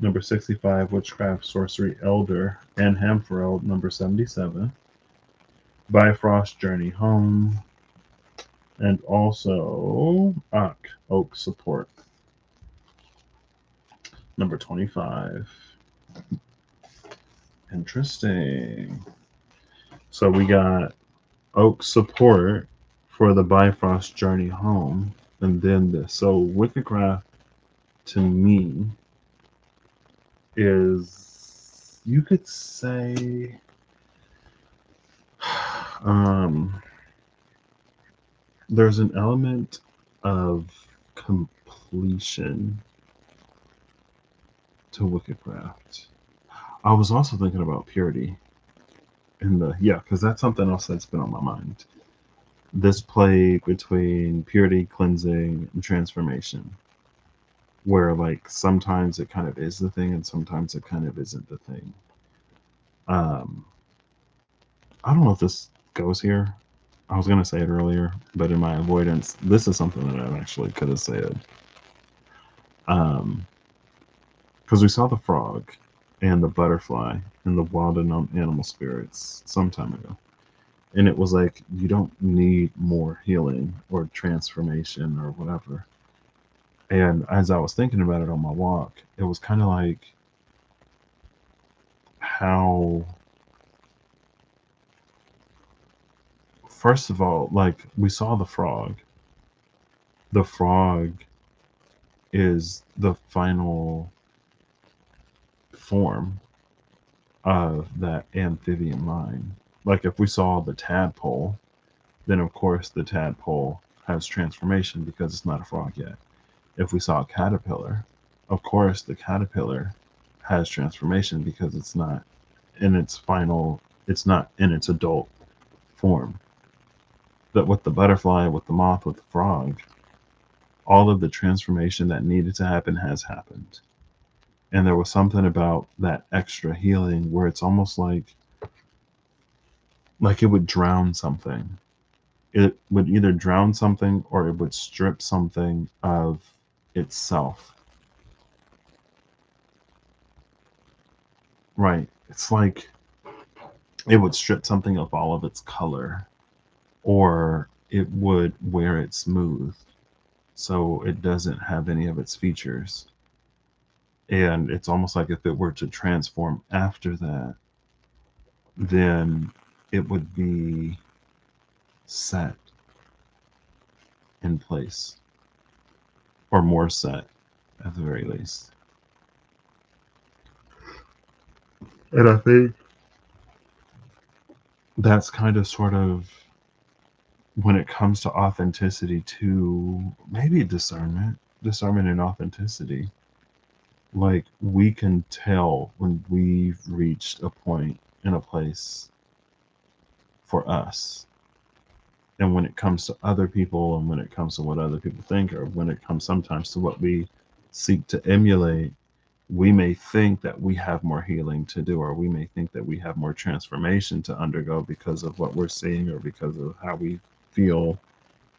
number 65, Witchcraft, Sorcery, Elder, and Hamfereld, number 77. Bifrost, Journey Home, and also Oak Support, number 25. Interesting. So we got Oak Support for the Bifrost Journey Home, and then this. So Witchcraft, to me, is, you could say, there's an element of completion to Witchcraft. I was also thinking about purity because that's something else that's been on my mind. This play between purity, cleansing, and transformation, where like sometimes it kind of is the thing and sometimes it kind of isn't the thing. I don't know if this goes here. I was going to say it earlier, but in my avoidance, this is something that I actually could have said. Because we saw the frog and the butterfly and the wild and animal spirits some time ago. And it was like, you don't need more healing or transformation or whatever. And as I was thinking about it on my walk, it was kind of like how, first of all, like we saw the frog. The frog is the final form of that amphibian mind. Like if we saw the tadpole, then of course the tadpole has transformation because it's not a frog yet. If we saw a caterpillar, of course the caterpillar has transformation because it's not in its final, it's not in its adult form. But with the butterfly, with the moth, with the frog, all of the transformation that needed to happen has happened. And there was something about that extra healing where it's almost like it would drown something. It would either drown something or it would strip something of itself. Right. It's like it would strip something of all of its color, or it would wear it smooth so it doesn't have any of its features. And it's almost like if it were to transform after that, then it would be set in place, or more set at the very least. And I think that's kind of sort of when it comes to authenticity to maybe discernment and authenticity. Like we can tell when we've reached a point in a place for us. And when it comes to other people and when it comes to what other people think, or when it comes sometimes to what we seek to emulate, we may think that we have more healing to do, or we may think that we have more transformation to undergo because of what we're seeing or because of how we feel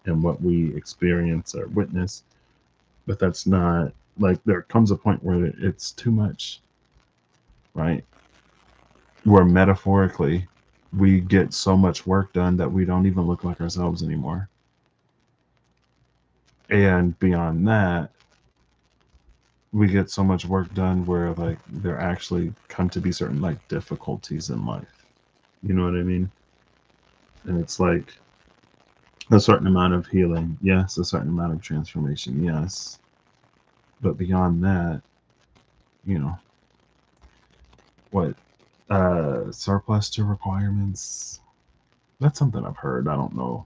and what we experience or witness. But that's not, like, there comes a point where it's too much, right? Where metaphorically we get so much work done that we don't even look like ourselves anymore. And beyond that, we get so much work done where like there actually come to be certain like difficulties in life. You know what I mean? And it's like a certain amount of healing, yes, a certain amount of transformation, yes. But beyond that, you know, what surplus to requirements, that's something I've heard. I don't know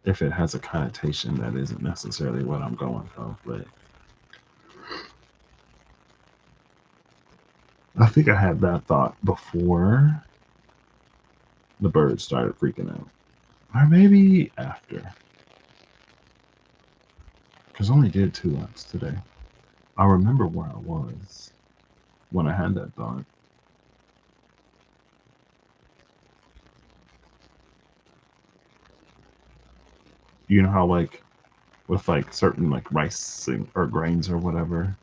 if it has a connotation that isn't necessarily what I'm going for, but I think I had that thought before the birds started freaking out. Or maybe after. Because I only did 2 laps today. I remember where I was when I had that thought. You know how like with like certain like rice or grains or whatever,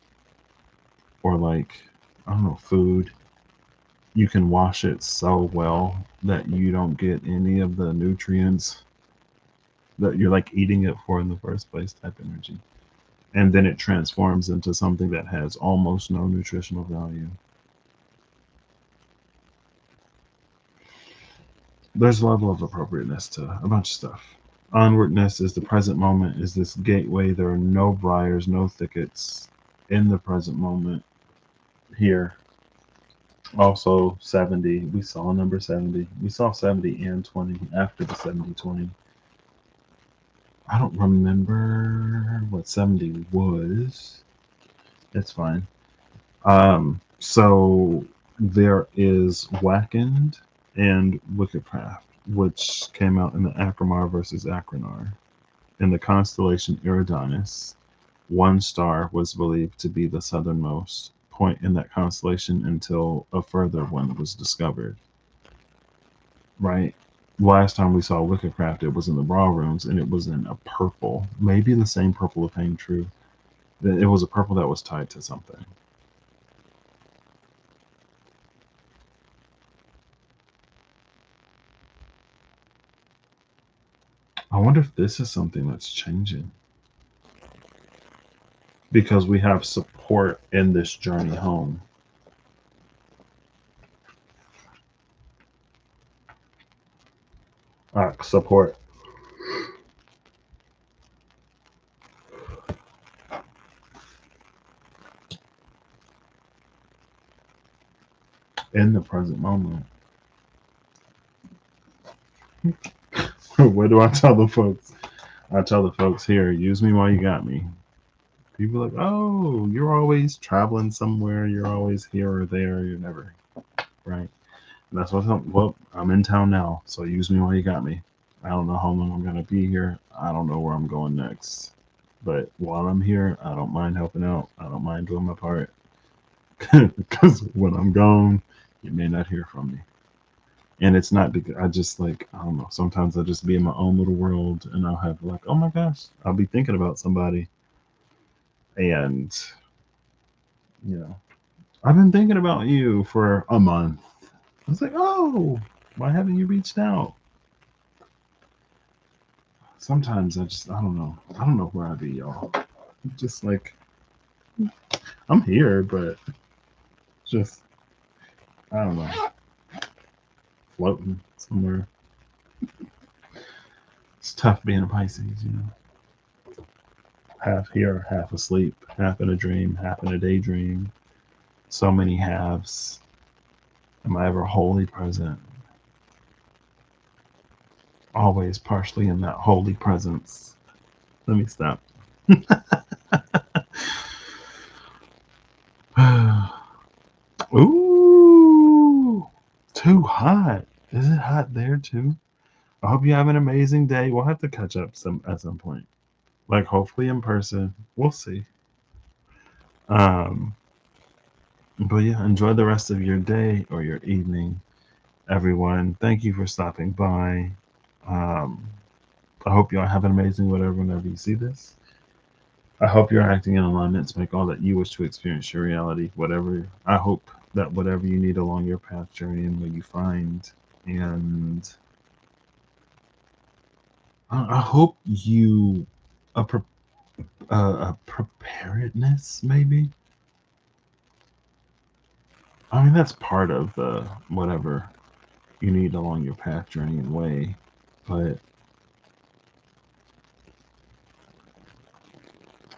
or like, I don't know, food. You can wash it so well that you don't get any of the nutrients that you're like eating it for in the first place type energy. And then it transforms into something that has almost no nutritional value. There's a level of appropriateness to a bunch of stuff. Onwardness is the present moment, is this gateway. There are no briars, no thickets in the present moment here. Also, 70. We saw number 70. We saw 70 and 20 after the 70-20. I don't remember what 70 was. It's fine. So there is Wackened and Wickedcraft, which came out in the Akramar versus Akranar. In the constellation Eridanus, one star was believed to be the southernmost point in that constellation until a further one was discovered. Right? Last time we saw Wickedcraft, it was in the Raw Rooms, and it was in a purple, maybe the same purple of Hang True. It was a purple that was tied to something. I wonder if this is something that's changing because we have support in this journey home. Support. In the present moment. What do I tell the folks? I tell the folks here, use me while you got me. People are like, oh, you're always traveling somewhere. You're always here or there. You're never, right? And that's what I'm, well, I'm in town now, so use me while you got me. I don't know how long I'm going to be here. I don't know where I'm going next. But while I'm here, I don't mind helping out. I don't mind doing my part. Because when I'm gone, you may not hear from me. And it's not because I just like, I don't know, sometimes I just be in my own little world and I'll have like, oh my gosh, I'll be thinking about somebody. And, you know, I've been thinking about you for a month. I was like, oh, why haven't you reached out? Sometimes I don't know. I don't know where I be, y'all. Just like, I'm here, but just, I don't know, floating somewhere. It's tough being a Pisces, you know. Half here, half asleep, half in a dream, half in a daydream. So many halves. Am I ever wholly present? Always partially in that holy presence. Let me stop. Ooh, too hot. Is it hot there too? I hope you have an amazing day. We'll have to catch up at some point. Like hopefully in person. We'll see. Um, but yeah, enjoy the rest of your day or your evening, everyone. Thank you for stopping by. Um, I hope y'all have an amazing whatever whenever you see this. I hope you're acting in alignment to make all that you wish to experience your reality. Whatever I hope that whatever you need along your path journey and where you find, and I hope you a, pre- a preparedness maybe. I mean that's part of the whatever you need along your path journey and way, but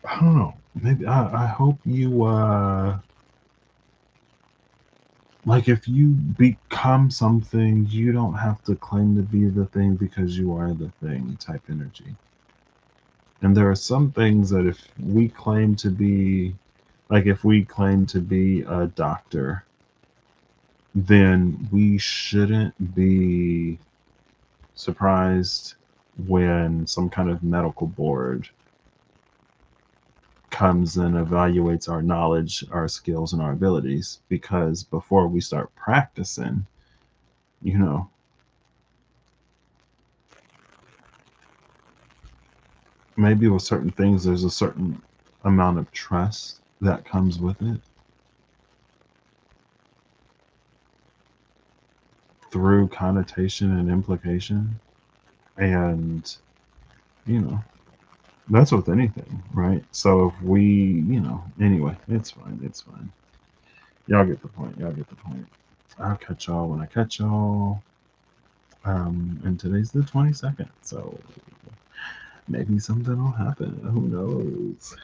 I don't know. Maybe I hope you like if you become something, you don't have to claim to be the thing because you are the thing type energy. And there are some things that if we claim to be, like if we claim to be a doctor, then we shouldn't be surprised when some kind of medical board comes and evaluates our knowledge, our skills, and our abilities. Because before we start practicing, you know, maybe with certain things, there's a certain amount of trust that comes with it through connotation and implication. And, you know, that's with anything, right? So if we, anyway, it's fine. It's fine. Y'all get the point. Y'all get the point. I'll catch y'all when I catch y'all. And today's the 22nd, so maybe something will happen. Who knows?